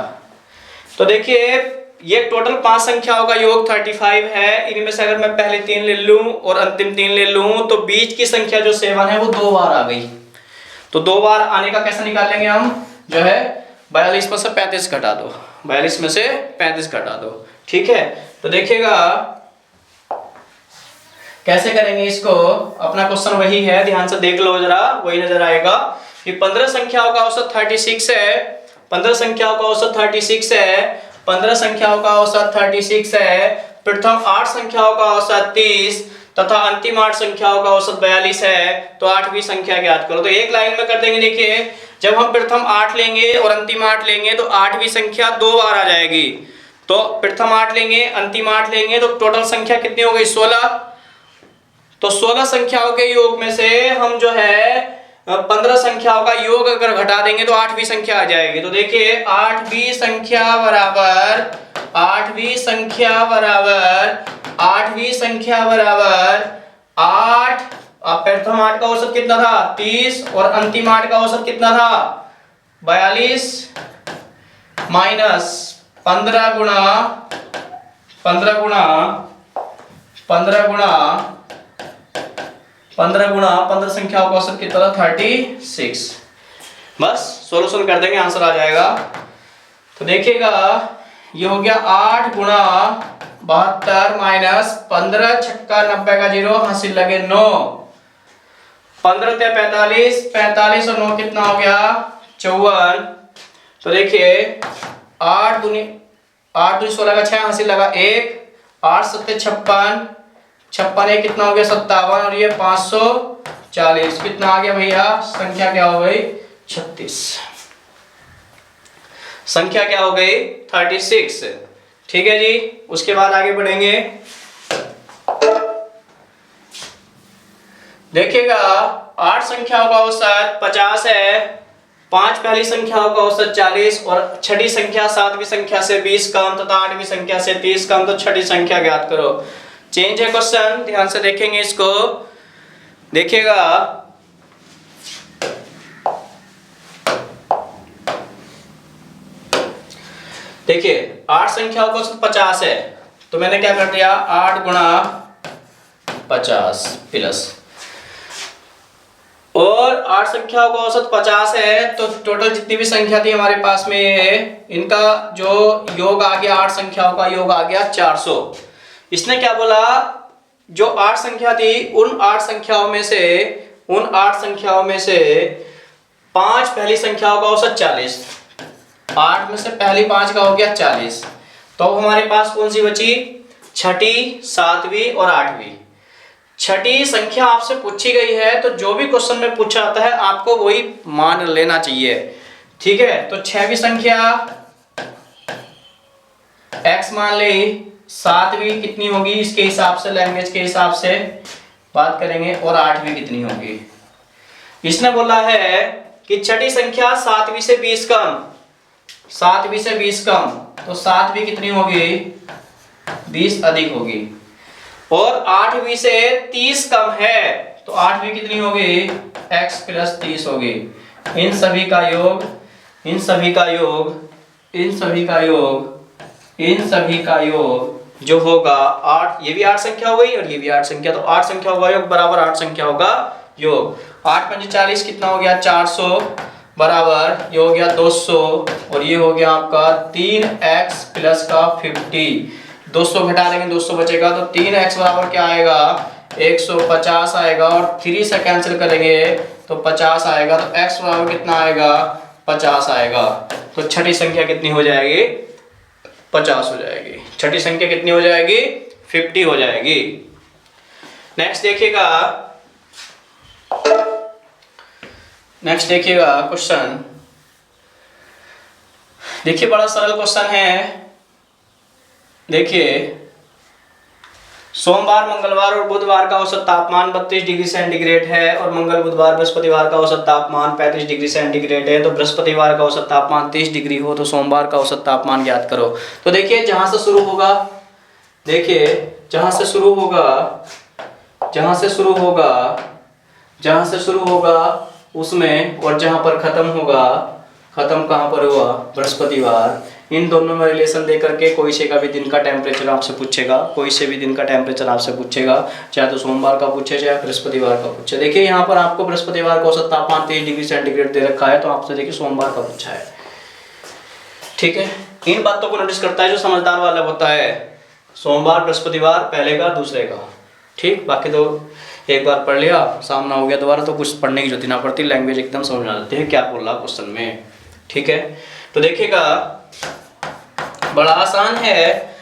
तो देखिए ये टोटल 5 संख्याओं का योग 35 है। इनमें से अगर मैं पहले 3 ले लूं और अंतिम 3 ले लूं तो बीच की संख्या जो 7 है वो 2 बार आ गई। तो 2 बार आने का कैसे निकालेंगे हम, जो है 42 में से 35 घटा दो, 42 में से 35 घटा दो। ठीक है, तो देखिएगा कैसे करेंगे इसको। अपना क्वेश्चन वही है, ध्यान से देख लो जरा, वही नजर आएगा कि 15 संख्याओं का औसत 36 है, 15 संख्याओं का औसत 36 है, 15 संख्याओं का औसत 36 है, प्रथम 8 संख्याओं का औसत 30 तथा अंतिम 8 संख्याओं का औसत 42 है। तो 8वीं संख्या ज्ञात करो। तो एक लाइन में कर देंगे। देखिए, जब हम प्रथम 8 लेंगे और अंतिम 8 लेंगे तो 8वीं संख्या 2 बार आ जाएगी। तो प्रथम 8 लेंगे, अंतिम 8 लेंगे, तो टोटल संख्या कितनी हो गई, 16। तो 16 संख्याओं के योग में से हम जो है 15 संख्याओं का योग अगर घटा देंगे तो 8वीं संख्या आ जाएगी। तो देखिए 8वीं संख्या बराबर 8वीं संख्या बराबर 8वीं संख्या बराबर 8। अब प्रथम 8 का औसत कितना था, 30, और अंतिम 8 का औसत कितना था, 42, माइनस 15 गुणा 15 गुणा 15 गुणा 15 गुणा 15 संख्याओं का औसत कितना था, 36। बस सॉल्यूशन कर देंगे, आंसर आ जाएगा। तो देखिएगा ये हो गया 8 गुणा 72 माइनस 15 छक्का 90 का 0, हासिल लगे 9, 15 ते 45, 45 और 9 कितना हो गया, 54। तो देखिए 8 दूनी 16 का 6, हासिल लगा 1, 8 सत्ते 56, 56 एक कितना हो गया, 57, और ये 540 कितना आ गया भैया, संख्या क्या हो गई, 36। संख्या क्या हो गई, 36। ठीक है जी, उसके बाद आगे बढ़ेंगे। देखिएगा 8 संख्याओं का औसत 50 है, 5 पहली संख्याओं का औसत 40, और छठी संख्या 7वीं संख्या से 20 कम तथा 8वीं संख्या से 30 कम। तो छठी संख्या ज्ञात करो। चेंज है क्वेश्चन, ध्यान से देखेंगे इसको। देखिएगा देखिए 8 संख्याओं का औसत 50 है, तो मैंने क्या कर दिया, 8 गुणा 50 प्लस, और 8 संख्याओं का औसत 50 है, तो टोटल जितनी भी संख्या थी हमारे पास में, इनका जो योग आ गया, 8 संख्याओं का योग आ गया 400। इसने क्या बोला, जो 8 संख्या थी उन 8 संख्याओं में से 5 पहली संख्याओं का औसत 40, 8 में से पहली 5 का हो गया 40। तो हमारे पास कौन सी बची, छठी, 7वीं और 8वीं। छठी संख्या आपसे पूछी गई है, तो जो भी क्वेश्चन में पूछा आता है आपको वही मान लेना चाहिए। ठीक है, तो 6वीं संख्या x मान ले, 7वीं कितनी होगी, इसके हिसाब से, लैंग्वेज के हिसाब से बात करेंगे, और 8वीं कितनी होगी। इसने बोला है कि छठी संख्या 7वीं से 20 कम, 7वीं से 20 कम, तो 7वीं कितनी होगी, 20 अधिक होगी, और 8वीं से 30 कम है, तो 8वीं कितनी होगी, x प्लस 30 होगी। इन सभी का योग, इन सभी का योग, इन सभी का योग, इन सभी का योग जो होगा 8, ये भी 8 संख्या हो गई और ये भी 8 संख्या, तो 8 संख्या होगा योग बराबर 8 संख्या होगा योग। 8 पंजे 40 कितना हो गया, 400 बराबर, ये हो गया 200, और ये हो गया आपका 3x प्लस का 50। 200 घटा देंगे, 200 बचेगा, तो 3x बराबर क्या आएगा, 150 आएगा, और 3 से कैंसिल करेंगे तो 50 आएगा, तो x बराबर कितना आएगा, 50 आएगा। तो छठी संख्या कितनी हो जाएगी, 50 हो जाएगी। छठी संख्या कितनी हो जाएगी, 50 हो जाएगी। नेक्स्ट देखिएगा, नेक्स्ट देखिएगा क्वेश्चन। देखिए बड़ा सरल क्वेश्चन है। देखिए सोमवार, मंगलवार और बुधवार का औसत तापमान 32 डिग्री सेंटीग्रेड है, और मंगल, बुधवार, बृहस्पतिवार का औसत तापमान 35 डिग्री सेंटीग्रेड है। तो बृहस्पतिवार का औसत तापमान 30 डिग्री हो तो सोमवार का औसत तापमान ज्ञात करो। तो देखिए जहां से शुरू होगा, देखिए जहां से शुरू होगा, जहां से शुरू होगा, जहां से शुरू होगा उसमें, और जहां पर खत्म होगा खत्म कहाँ पर हुआ, बृहस्पतिवार। इन दोनों में रिलेशन दे करके कोई से का भी दिन का टेम्परेचर आपसे पूछेगा, कोई से भी दिन का टेम्परेचर आपसे पूछेगा, चाहे तो सोमवार का पूछे चाहे बृहस्पतिवार का पूछे। देखिए यहाँ पर आपको बृहस्पतिवार का औसत तापमान 23 डिग्री सेंटीग्रेड दे रखा है, तो आपसे देखिए सोमवार का पूछा है। ठीक है, इन बातों को नोटिस करता है जो समझदार वाला होता है, सोमवार बृहस्पतिवार पहले का दूसरे का। ठीक, बाकी तो एक बार पढ़ लिया, सामना हो गया दोबारा तो कुछ पढ़ने की जरूरत ना पड़ती, लैंग्वेज एकदम समझ में आ जाती है क्या बोल रहा क्वेश्चन में। ठीक है, तो देखिएगा बड़ा आसान है,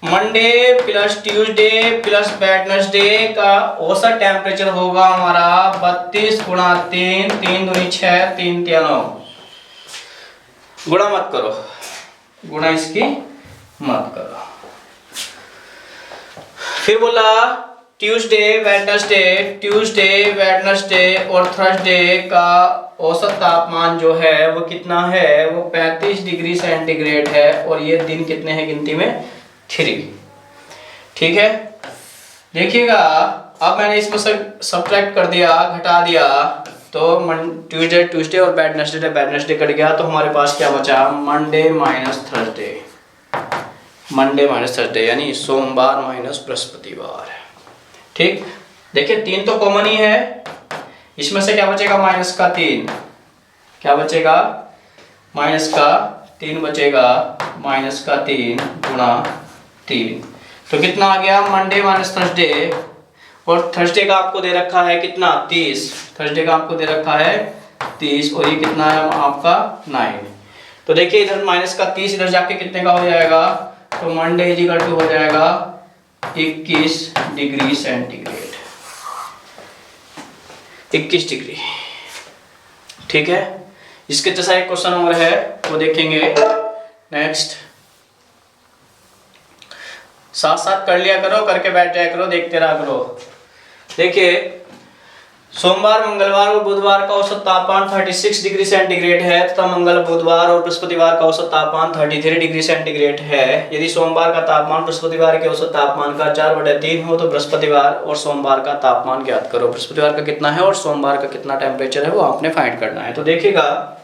Monday plus Tuesday plus Wednesday का औसत टेम्परेचर होगा हमारा 32 गुणा 3, 3 दूनी 6, 3 तिया 9। गुणा मत करो, गुणा इसकी मत करो। फिर बोला ट्यूसडे वेडनेसडे और थर्सडे का औसत तापमान जो है वो कितना है, वो 35 डिग्री सेंटीग्रेड है, और ये दिन कितने हैं गिनती में 3। ठीक है, देखिएगा अब मैंने इसमें से सब्ट्रैक्ट कर दिया, घटा दिया, तो ट्यूसडे और वेडनेसडे कट गया, तो हमारे पास क्या बचा, मंडे माइनस थर्सडे यानी सोमवार माइनस बृहस्पतिवार। ठीक, देखिए 3 तो कॉमन ही है, इसमें से क्या बचेगा, माइनस का 3, क्या बचेगा, माइनस का 3 बचेगा, माइनस का 3 गुणा 3, तो कितना आ गया, मंडे माइनस थर्सडे, और थर्सडे का आपको दे रखा है कितना, 30, थर्सडे का आपको दे रखा है 30, और ये कितना है आपका 9। तो देखिए इधर माइनस का 30 इधर जाके कितने का हो जाएगा, तो मंडे इक्वल टू हो जाएगा 21 डिग्री सेंटीग्रेड, 21 डिग्री। ठीक है, इसके जैसा एक क्वेश्चन और है वो देखेंगे नेक्स्ट, साथ साथ कर लिया करो, करके बैठ जाया करो, देखते रहा करो। देखिए सोमवार मंगलवार और बुधवार का औसत तापमान 36 डिग्री सेंटीग्रेड है तथा मंगल बुधवार और बृहस्पतिवार का औसत तापमान 33 डिग्री सेंटीग्रेड है। यदि सोमवार का तापमान बृहस्पतिवार के औसत तापमान का 4/3 हो तो बृहस्पतिवार और सोमवार का तापमान ज्ञात करो। बृहस्पतिवार का कितना है और सोमवार का कितना टेम्परेचर है वो आपने फाइंड करना है। तो देखिएगा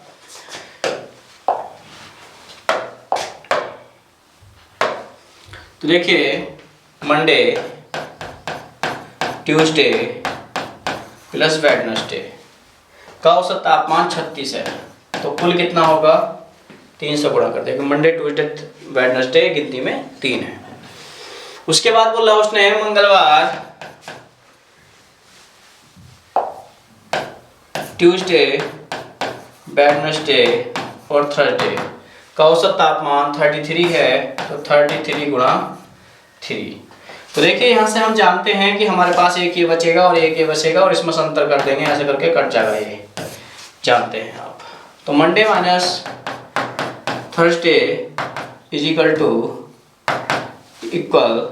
तो देखिए मंडे ट्यूसडे प्लस वेडनेसडे का औसत तापमान 36 है, तो कुल कितना होगा 3 से गुणा कर देंगे। मंडे ट्यूसडे वेडनेसडे गिनती में 3 है। उसके बाद बोला उसने मंगलवार ट्यूसडे वेडनेसडे और थर्सडे का औसत तापमान 33 है, तो 33 गुणा 3। तो देखिए यहाँ से हम जानते हैं कि हमारे पास एक ये बचेगा और एक ये बचेगा और इसमें से अंतर कर देंगे, ऐसे करके कट जाएगा, ये जानते हैं आप। तो Monday minus Thursday is equal to equal,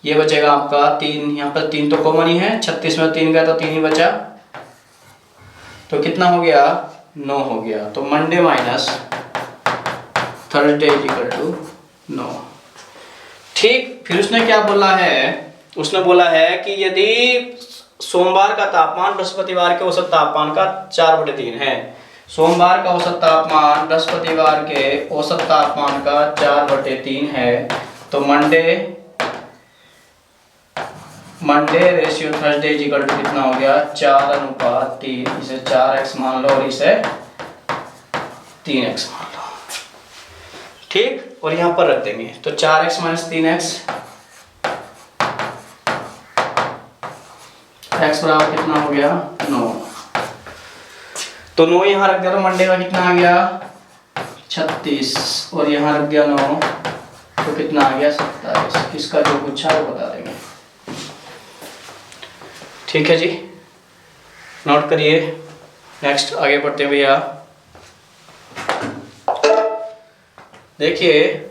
ये बचेगा आपका 3, यहाँ पर 3 तो कॉमन ही है, 36 में 3 गया तो 3 ही बचा, तो कितना हो गया 9 हो गया। तो Monday minus Thursday is equal to 9। ठीक, फिर उसने क्या बोला है, उसने बोला है कि यदि सोमवार का तापमान बृहस्पतिवार के औसत तापमान का 4/3 है, सोमवार का औसत तापमान बृहस्पतिवार के औसत तापमान का 4/3 है, तो Monday ratio Thursday is equal to कितना हो गया 4:3, इसे 4x मान लो और इसे 3x मान लो। ठीक, और यहाँ पर रख देंगे, तो 4x माइनस 3x, x बराबर कितना हो गया 9, तो 9 यहाँ रख दिया, तो मंडे का कितना आ गया 36, और यहाँ रख दिया 9, तो कितना आ गया 27। इसका जो पूछा वो बता देंगे। ठीक है जी, नोट करिए। नेक्स्ट आगे बढ़ते हैं भैया। देखिए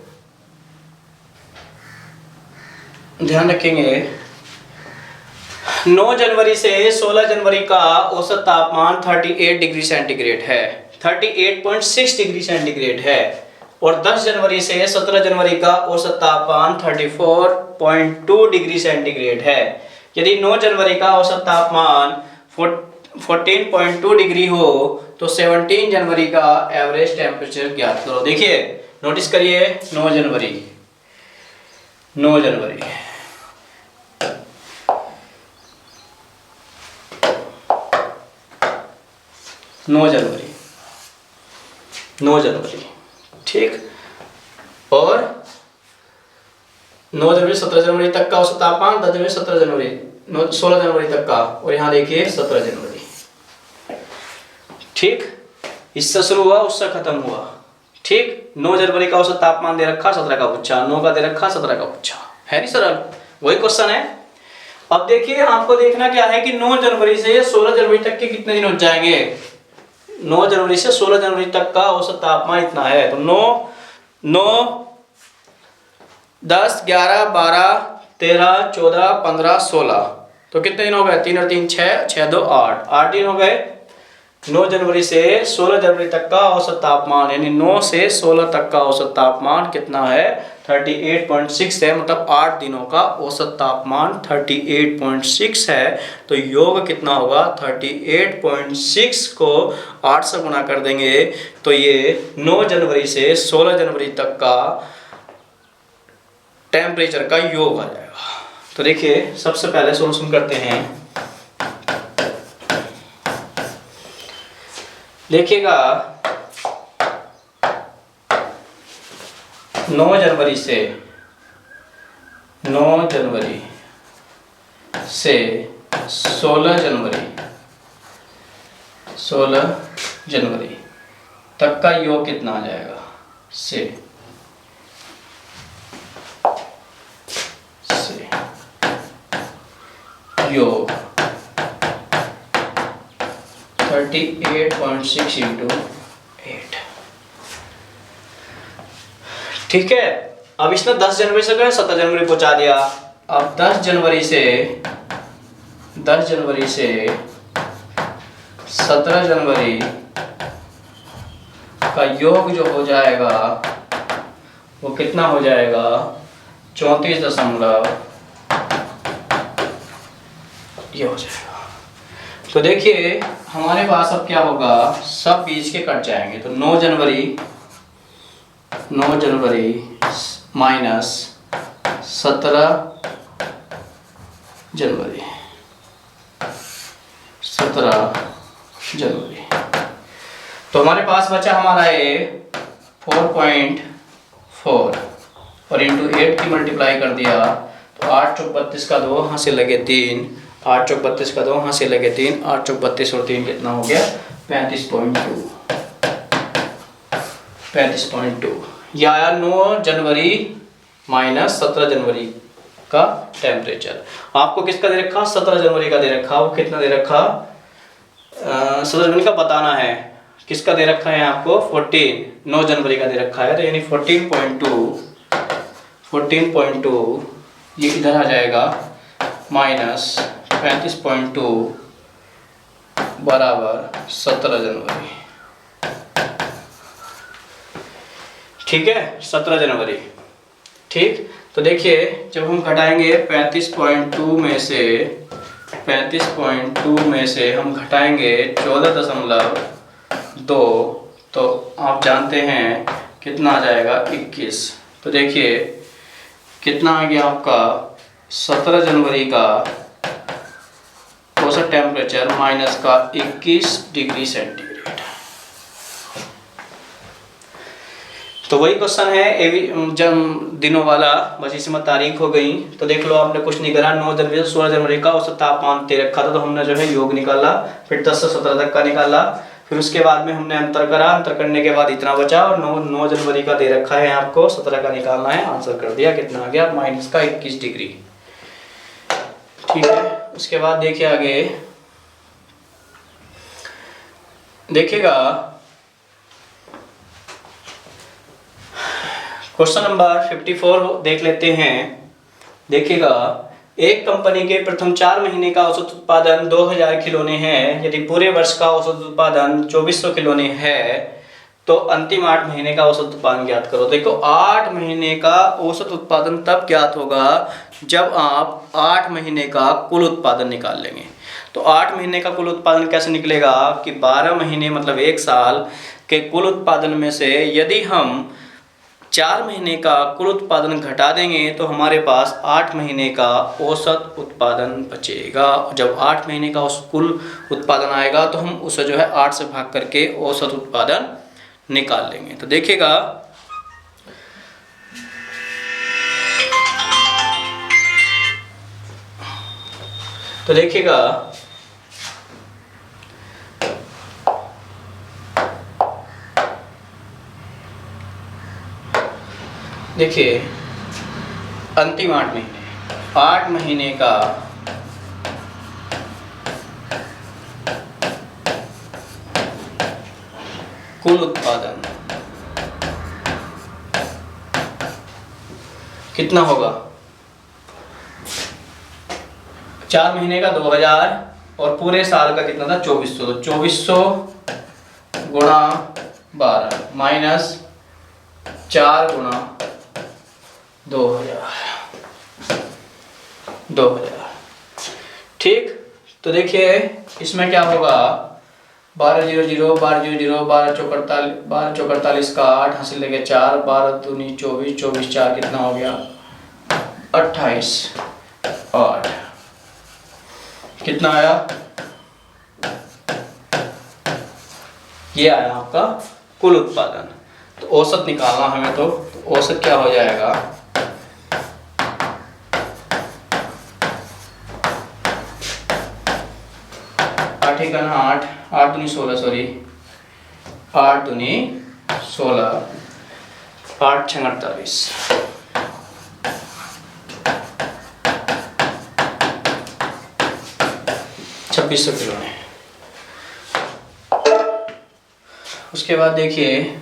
ध्यान रखेंगे, 9 जनवरी से 16 जनवरी का औसत तापमान 38 डिग्री सेंटीग्रेड है, 38.6 डिग्री सेंटीग्रेड है, और 10 जनवरी से 17 जनवरी का औसत तापमान 34.2 डिग्री सेंटीग्रेड है। यदि 9 जनवरी का औसत तापमान 14.2 डिग्री हो तो 17 जनवरी का एवरेज टेम्परेचर ज्ञात करो। देखिए नोटिस करिए 9 जनवरी 9 जनवरी 9 जनवरी, ठीक। और 9 जनवरी 17 जनवरी तक का औसत तापमान, 10 जनवरी 17 जनवरी 16 जनवरी तक का, और यहाँ देखिए 17 जनवरी, ठीक। इससे शुरू हुआ उससे खत्म हुआ, ठीक। 9 जनवरी का औसत तापमान दे रखा, 17 का पूछा, 9 का दे रखा, 17 का पूछा, है नहीं सरल, वही क्वेश्चन है। अब देखिए आपको देखना क्या है कि 9 जनवरी से 16 जनवरी तक के कितने दिन हो जाएंगे। 9 जनवरी से 16 जनवरी तक का औसत तापमान इतना है, तो 9 10 11 12 13 14 15 16, तो कितने दिन हो गए, 3 और 3 6, 6 2 8, 8 दिन हो गए। 9 जनवरी से 16 जनवरी तक का औसत तापमान, यानी 9 से 16 तक का औसत तापमान कितना है, 38.6 है, मतलब 8 दिनों का औसत तापमान 38.6 है। तो योग कितना होगा, 38.6 को 8 से गुना कर देंगे तो ये 9 जनवरी से 16 जनवरी तक का टेम्परेचर का योग आ जाएगा। तो देखिए सबसे पहले सॉल्यूशन करते हैं। देखिएगा 9 जनवरी से 16 जनवरी तक का योग कितना आ जाएगा, से योग 38.6 इंटू 8, ठीक है। अब इसने 10 जनवरी से 17 जनवरी पहुंचा दिया। अब 10 जनवरी से 17 जनवरी का योग जो हो जाएगा वो कितना हो जाएगा, 34 ये हो जाएगा। तो देखिए हमारे पास अब क्या होगा, सब बीच के कट जाएंगे। तो 9 जनवरी माइनस 17 जनवरी तो हमारे पास बचा हमारा ये 4.4 और इंटू 8 की मल्टीप्लाई कर दिया तो 8 चौक 32 का 2, यहाँ से लगे 3, 8 चौक 32 का 2, यहाँ से लगे 3, 8 चौक 32 और 3 कितना हो गया, 35.2। यह आया 9 जनवरी माइनस 17 जनवरी का टेम्परेचर। आपको किसका दे रखा, 17 जनवरी का दे रखा, वो कितना दे रखा, 17 जनवरी का बताना है। किसका दे रखा है आपको, 9 जनवरी का दे रखा है, तो यानी 14.2 ये इधर आ जाएगा, माइनस 35.2 बराबर 17 जनवरी, ठीक है, 17 जनवरी, ठीक। तो देखिए जब हम घटाएंगे 35.2 में से हम घटाएंगे 14.2, तो आप जानते हैं कितना आ जाएगा, 21। तो देखिए कितना आ गया आपका, 17 जनवरी का औसत टेम्परेचर माइनस का 21 डिग्री सेंटीग्रेड। तो वही क्वेश्चन है जब दिनों वाला, बस इसमें तारीख हो गई। तो देख लो आपने कुछ नहीं करा, 9 जनवरी से 16 जनवरी का औसत तापमान दे रखा था, तो हमने जो है योग निकाला, फिर 10 से 17 तक का निकाला, फिर उसके बाद में हमने अंतर करा, अंतर करने के बाद इतना बचा, और 9 जनवरी का दे रखा है आपको, 17 का निकालना है, आंसर कर दिया, कितना आ गया, माइनस का 21 डिग्री, ठीक है। उसके बाद देखिए आगे, देखिएगा क्वेश्चन नंबर 54 देख लेते हैं। देखिएगा, एक कंपनी के प्रथम 4 महीने का औसत उत्पादन 2000 खिलौने हैं। यदि पूरे वर्ष का औसत उत्पादन 2400 खिलौने है तो अंतिम 8 महीने का औसत उत्पादन ज्ञात करो। देखो 8 महीने का औसत उत्पादन तब ज्ञात होगा जब आप 8 महीने का कुल उत्पादन निकाल लेंगे। तो 8 महीने का कुल उत्पादन कैसे निकलेगा कि 12 महीने मतलब 1 साल के कुल उत्पादन में से यदि हम 4 महीने का कुल उत्पादन घटा देंगे तो हमारे पास 8 महीने का औसत उत्पादन बचेगा। जब 8 महीने का उस कुल उत्पादन आएगा तो हम उसे जो है 8 से भाग करके औसत उत्पादन निकाल लेंगे। तो देखिएगा देखिए अंतिम 8 महीने का कुल उत्पादन कितना होगा? 4 महीने का 2000 और पूरे साल का कितना था 2400। तो 2400 गुणा 12 माइनस 4 गुणा 2000 ठीक। तो देखिए इसमें क्या होगा 12 0 0 12 0 0 12 चौक 48 का 8 हासिल लेके 4 12 दूनी 24 24 4 कितना हो गया 28 8 कितना आया? ये आया आपका कुल उत्पादन। तो औसत निकालना हमें तो औसत क्या हो जाएगा 8 8 दूनी 16 सॉरी 8 दूनी 16 8 6 48 2600 किलो में। उसके बाद देखिए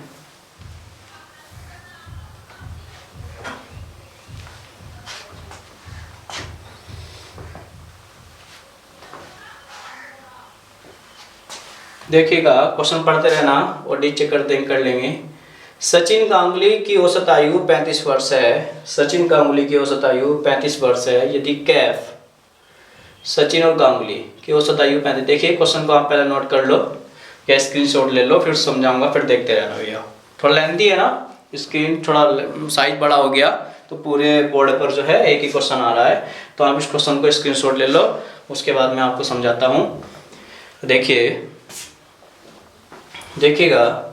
देखिएगा क्वेश्चन पढ़ते रहना और डी चेक कर लेंगे। सचिन गांगुली की औसत आयु 35 वर्ष है। सचिन गांगुली की औसत आयु 35 वर्ष है। यदि कैफ सचिन और गांगुली की औसत आयु 35। देखिए क्वेश्चन को आप पहले नोट कर लो या स्क्रीनशॉट ले लो, फिर समझाऊंगा, फिर देखते रहना भैया। थोड़ा लेंथी है ना, स्क्रीन थोड़ा साइज बड़ा हो गया तो पूरे बोर्ड पर जो है एक ही क्वेश्चन आ रहा है। तो आप इस क्वेश्चन को स्क्रीनशॉट ले लो, उसके बाद मैं आपको समझाता हूँ। देखिएगा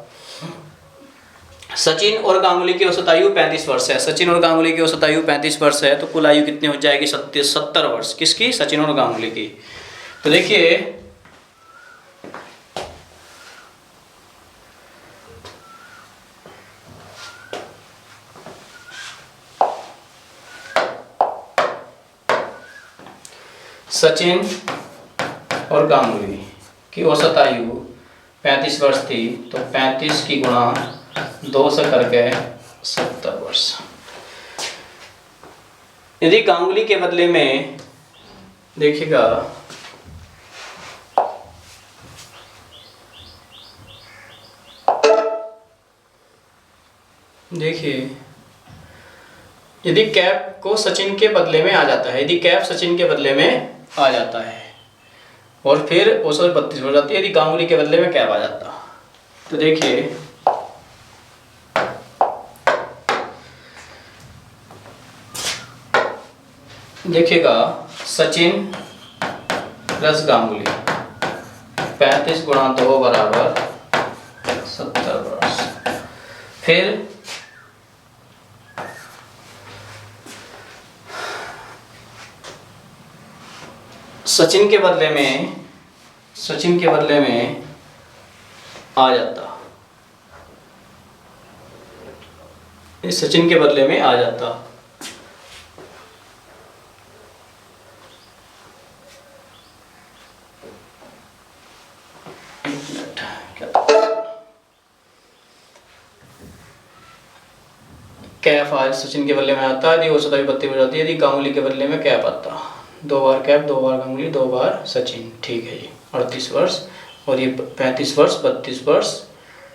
सचिन और गांगुली की औसत आयु 35 वर्ष है। सचिन और गांगुली की औसत आयु 35 वर्ष है तो कुल आयु कितनी हो जाएगी 70 वर्ष। किसकी? सचिन और गांगुली की। तो देखिए सचिन और गांगुली की औसत आयु 35 वर्ष थी तो 35 की गुणा 2 से करके 70 वर्ष। यदि गांगुली के बदले में देखिएगा यदि कैप को सचिन के बदले में आ जाता है, यदि कैप सचिन के बदले में आ जाता है और फिर औसत 32 हो जाती है यदि गांगुली के बदले में कैप आ जाता। तो देखिएगा सचिन प्लस गांगुली 35 गुणा 2 बराबर 70 वर्ष। फिर सचिन के बदले में आ जाता, सचिन के बदले में आ जाता। कैफ आज सचिन के बदले में आता है यदि औसत आयु 32 हो जाती है। यदि गांगुली के बदले में कैप आता, 2 बार कैप 2 बार गांगुली 2 बार सचिन। ठीक है जी 38 वर्ष और ये 35 वर्ष 32 वर्ष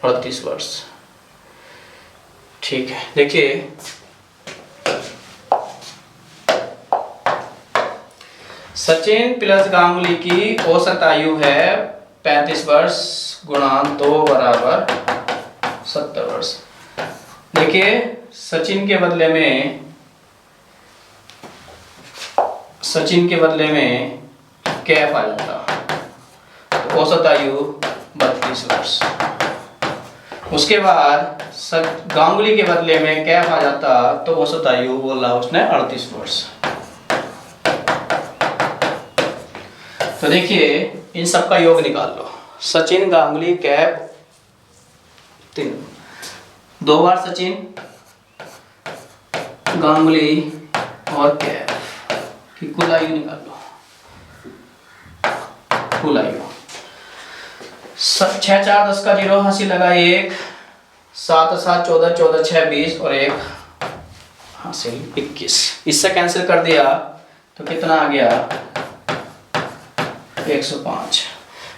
38 वर्ष। ठीक है देखिए सचिन प्लस गांगुली की औसत आयु है 35 वर्ष गुणा 2 बराबर 70 वर्ष। देखिए सचिन के बदले में कैफ आ जाता, तो औसत आयु 32 वर्ष। उसके बाद गांगुली के बदले में कैफ आ जाता, तो औसत आयु बोला उसने 38 वर्ष। तो देखिए इन सब का योग निकाल लो। सचिन, गांगुली, कैफ, 3 2 बार सचिन, गांगुली और कैफ की कुल आयु निकाल लो। कुल आयु 6 4 10 का 0 हासिल लगा 1, 7 7 14 14 6 20 और 1 हासिल 21। इससे कैंसिल कर दिया तो कितना आ गया 105।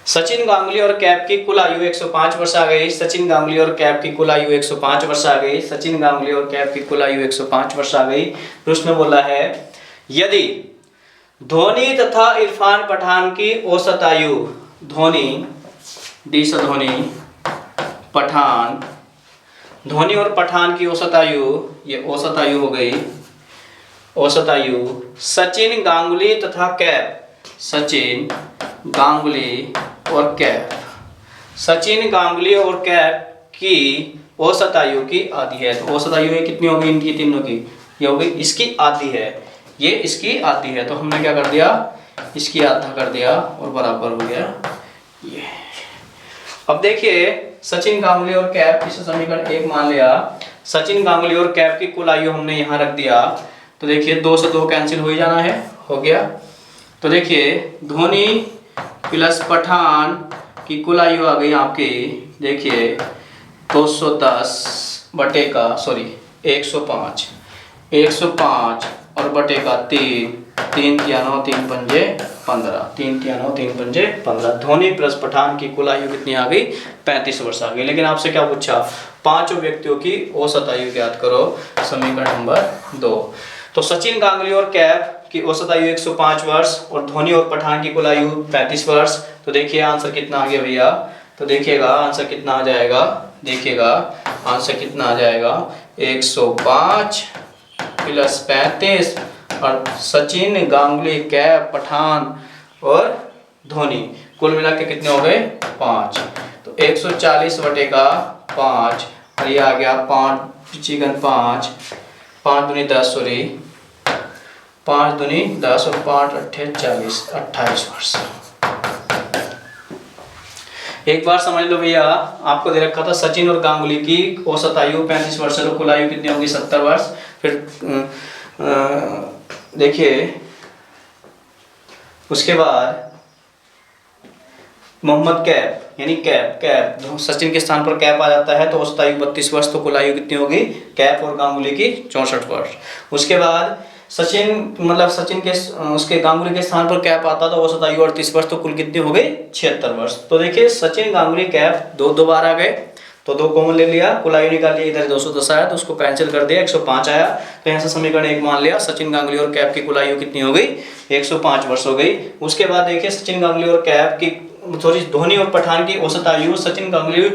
सचिन, गांगुली और कैफ की कुल आयु 105 वर्ष आ गई। सचिन, गांगुली और कैफ की कुल आयु 105 वर्ष आ गई। सचिन, गांगुली और कैफ की कुल आयु 105 वर्ष आ गई। प्रश्न बोला है यदि धोनी तथा इरफान पठान की औसत आयु, धोनी पठान, धोनी और पठान की औसत आयु, ये औसत आयु हो गई। औसत आयु सचिन, गांगुली तथा कैफ, सचिन, गांगुली और कैफ, सचिन, गांगुली और कैफ की औसत आयु की आधी है। तो औसत आयु कितनी होगी इनकी तीनों की? ये होगी इसकी आधी है, ये इसकी आधी है। तो हमने क्या कर दिया, इसकी आधा कर दिया और बराबर हो गया ये। अब देखिए सचिन, गांगुली और कैफ, इस समीकरण 1 मान लिया। सचिन, गांगुली और कैफ की कुल आयु हमने यहाँ रख दिया। तो देखिए 2 से 2 कैंसिल हो ही जाना है, हो गया। तो देखिए धोनी प्लस पठान की कुल आयु आ गई आपकी, देखिए 210 बटे का 105, 105 और बटे का 3, 3 3 9 3 पंजे 15, 3 3 9 3 पंजे 15। धोनी प्लस पठान की कुल आयु कितनी आ गई 35 वर्ष आ गई। लेकिन आपसे क्या पूछा, पांचों व्यक्तियों की औसत आयु ज्ञात करो, समीकरण नंबर 2। तो सचिन, गांगुली और कैफ की औसत आयु 105 वर्ष और धोनी और पठान की कुल आयु 35 वर्ष। तो देखिए आंसर कितना आ गया भैया, तो देखिएगा आंसर कितना आ जाएगा, देखिएगा आंसर कितना आ जाएगा 105 प्लस 35 और सचिन, गांगुली, कैफ, पठान और धोनी कुल मिला के कितने हो गए 5। तो 140 बटे का 5 और ये आ गया 5 5 दूनी 10 5 दूनी 10 और 5 8 40 28 वर्ष। एक बार समझ लो भैया, आपको दे रखा था सचिन और गांगुली की औसत आयु 35 वर्ष है, तो कुल आयु कितनी होगी 70 वर्ष। फिर देखिए उसके बाद मोहम्मद कैफ यानी कैफ सचिन के स्थान पर कैफ आ जाता है, तो औसत आयु 32 वर्ष, तो कुल आयु कितनी होगी कैफ और गांगुली की 64 वर्ष। उसके बाद सचिन के उसके गांगुली के स्थान पर कैफ आता तो औसत आयु 38 वर्ष, तो कुल कितनी हो गई 76 वर्ष। तो देखिए सचिन, गांगुली, कैफ दो बार आ गए, तो 2 कॉमन ले लिया, कुल आयु निकाल लिया। इधर 210 आया तो उसको कैंसिल कर दिया, 105 आया। तो यहाँ से समीकरण 1 मान लिया, सचिन, गांगुली और कैफ की कुल आयु कितनी हो गई 105 वर्ष हो गई। उसके बाद देखिए सचिन, गांगुली और कैफ की धोनी और पठान की औसत आयु सचिन, गांगुली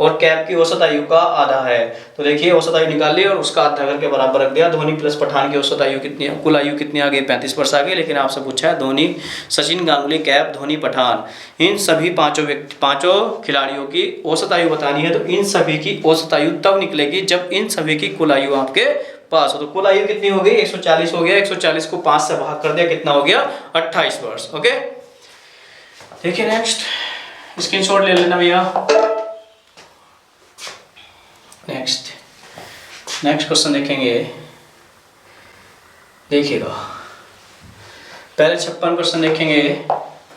और कैफ की औसत आयु का आधा है। तो देखिए औसत आयु निकाल ली और उसका आधा करके बराबर रख दिया। धोनी प्लस पठान की औसत आयु कितनी, कुल आयु कितनी आ गई 35 वर्ष आ गई। लेकिन आपसे पूछा है धोनी, सचिन, गांगुली, कैफ, धोनी, पठान, इन सभी पांचों खिलाड़ियों की औसत आयु बतानी है। तो इन सभी की औसत आयु तब निकलेगी जब इन सभी की कुल आयु आपके पास हो। तो कुल आयु कितनी हो गई 140 हो गया, 140 को 5 से भाग कर दिया, कितना हो गया 28 वर्ष। ओके, देखिए नेक्स्ट स्क्रीनशॉट ले लेना भैया। नेक्स्ट क्वेश्चन देखेंगे, देखिएगा पहले 56 क्वेश्चन देखेंगे,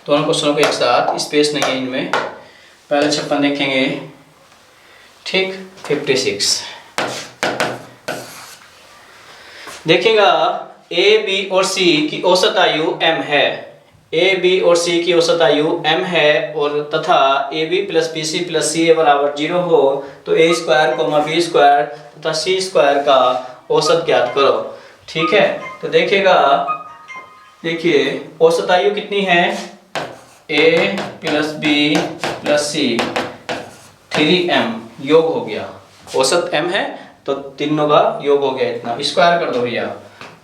दोनों क्वेश्चनों को एक साथ, स्पेस नहीं है इनमें। पहले 56 देखेंगे, ठीक 56 देखिएगा। ए, बी और सी की औसत आयु m है, ए, बी और सी की औसत आयु m है और तथा A B plus B C plus C A बराबर 0 हो, तो A square comma B square तथा सी स्क्वायर का औसत ज्ञात करो। ठीक है, तो देखिएगा देखिए औसत आयु कितनी है, a plus B plus C 3m योग हो गया, औसत m है तो तीनों का योग हो गया इतना, स्क्वायर कर दो भैया,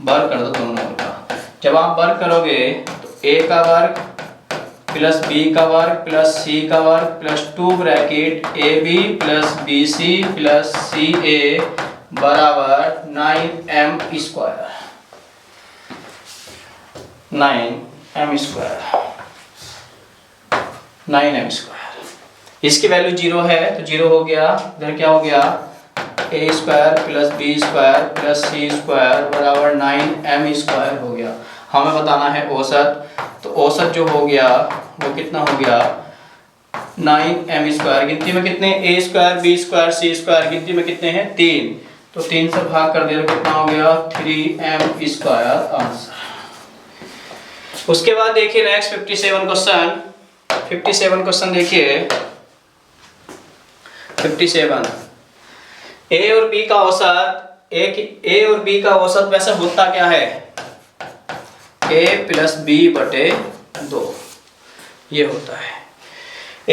वर्ग कर दो दोनों का। जब आप वर्ग करोगे तो a का वर्ग प्लस b का वर्ग प्लस c का वर्ग plus 2 bracket ab plus bc plus ca बराबर 9m स्क्वायर, 9m स्क्वायर। इसकी वैल्यू 0 है तो 0 हो गया, इधर क्या हो गया, a square plus B square plus C square बराबर 9m स्क्वायर हो गया। हमें बताना है औसत, तो औसत जो हो गया वो कितना हो गया, 9m स्क्वायर। गिनती में कितने, a square B square C square, गिनती में कितने हैं 3, तो 3 से भाग कर दे तो कितना हो गया 3m स्क्वायर आंसर। उसके बाद देखिए नेक्स्ट 57 क्वेश्चन, 57 क्वेश्चन देखिए 57, a और b का औसत, a और b का औसत वैसे होता क्या है, a प्लस बी बटे 2, ये होता है। a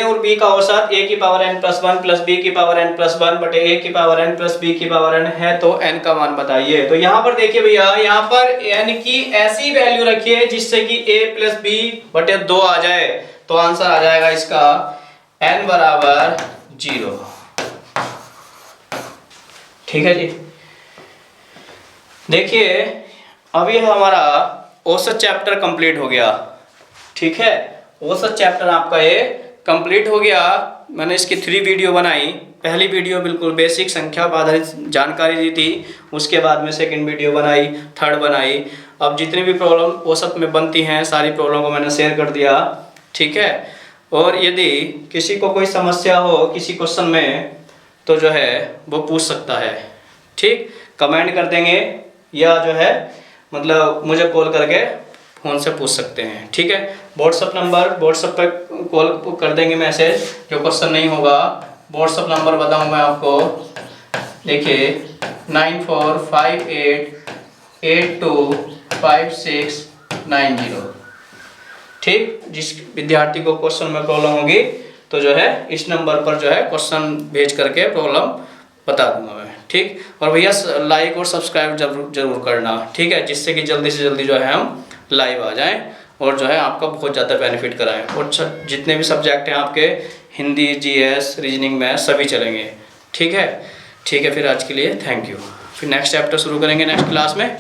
और b का औसत a की power n plus 1 plus b की पावर n प्लस 1 बटे a की पावर n प्लस b की पावर n है, तो n का मान बताइए। तो यहाँ पर देखिए भैया, यहाँ पर n की ऐसी वैल्यू रखिए जिससे कि a प्लस बी बटे 2 आ जाए, तो आंसर आ जाएगा इसका n बराबर 0। ठीक है जी। देखिए अभी हमारा औसत चैप्टर कंप्लीट हो गया, ठीक है, औसत चैप्टर आपका ये कंप्लीट हो गया। मैंने इसकी 3 वीडियो बनाई, पहली वीडियो बिल्कुल बेसिक संख्या पर आधारित जानकारी दी थी, उसके बाद में सेकंड वीडियो बनाई, थर्ड बनाई। अब जितनी भी प्रॉब्लम औसत में बनती हैं सारी प्रॉब्लम को मैंने शेयर कर दिया, ठीक है। और यदि किसी को कोई समस्या हो किसी क्वेश्चन में तो जो है वो पूछ सकता है, ठीक, कमेंट कर देंगे या जो है मतलब मुझे कॉल करके फ़ोन से पूछ सकते हैं, ठीक है। व्हाट्सअप नंबर, व्हाट्सअप पर कॉल कर देंगे मैसेज, जो क्वेश्चन नहीं होगा व्हाट्सअप नंबर बताऊँ मैं आपको, देखिए 9458825690, ठीक। जिस विद्यार्थी को क्वेश्चन में प्रॉब्लम होगी तो जो है इस नंबर पर जो है क्वेश्चन भेज करके प्रॉब्लम बता दूंगा मैं, ठीक। और भैया लाइक और सब्सक्राइब जरूर करना, ठीक है, जिससे कि जल्दी से जल्दी जो है हम लाइव आ जाएं और जो है आपका बहुत ज़्यादा बेनिफिट कराएं। और जितने भी सब्जेक्ट हैं आपके, हिंदी, जीएस, रीजनिंग, मैथ सभी चलेंगे, ठीक है। ठीक है, फिर आज के लिए थैंक यू। फिर नेक्स्ट चैप्टर शुरू करेंगे नेक्स्ट क्लास में।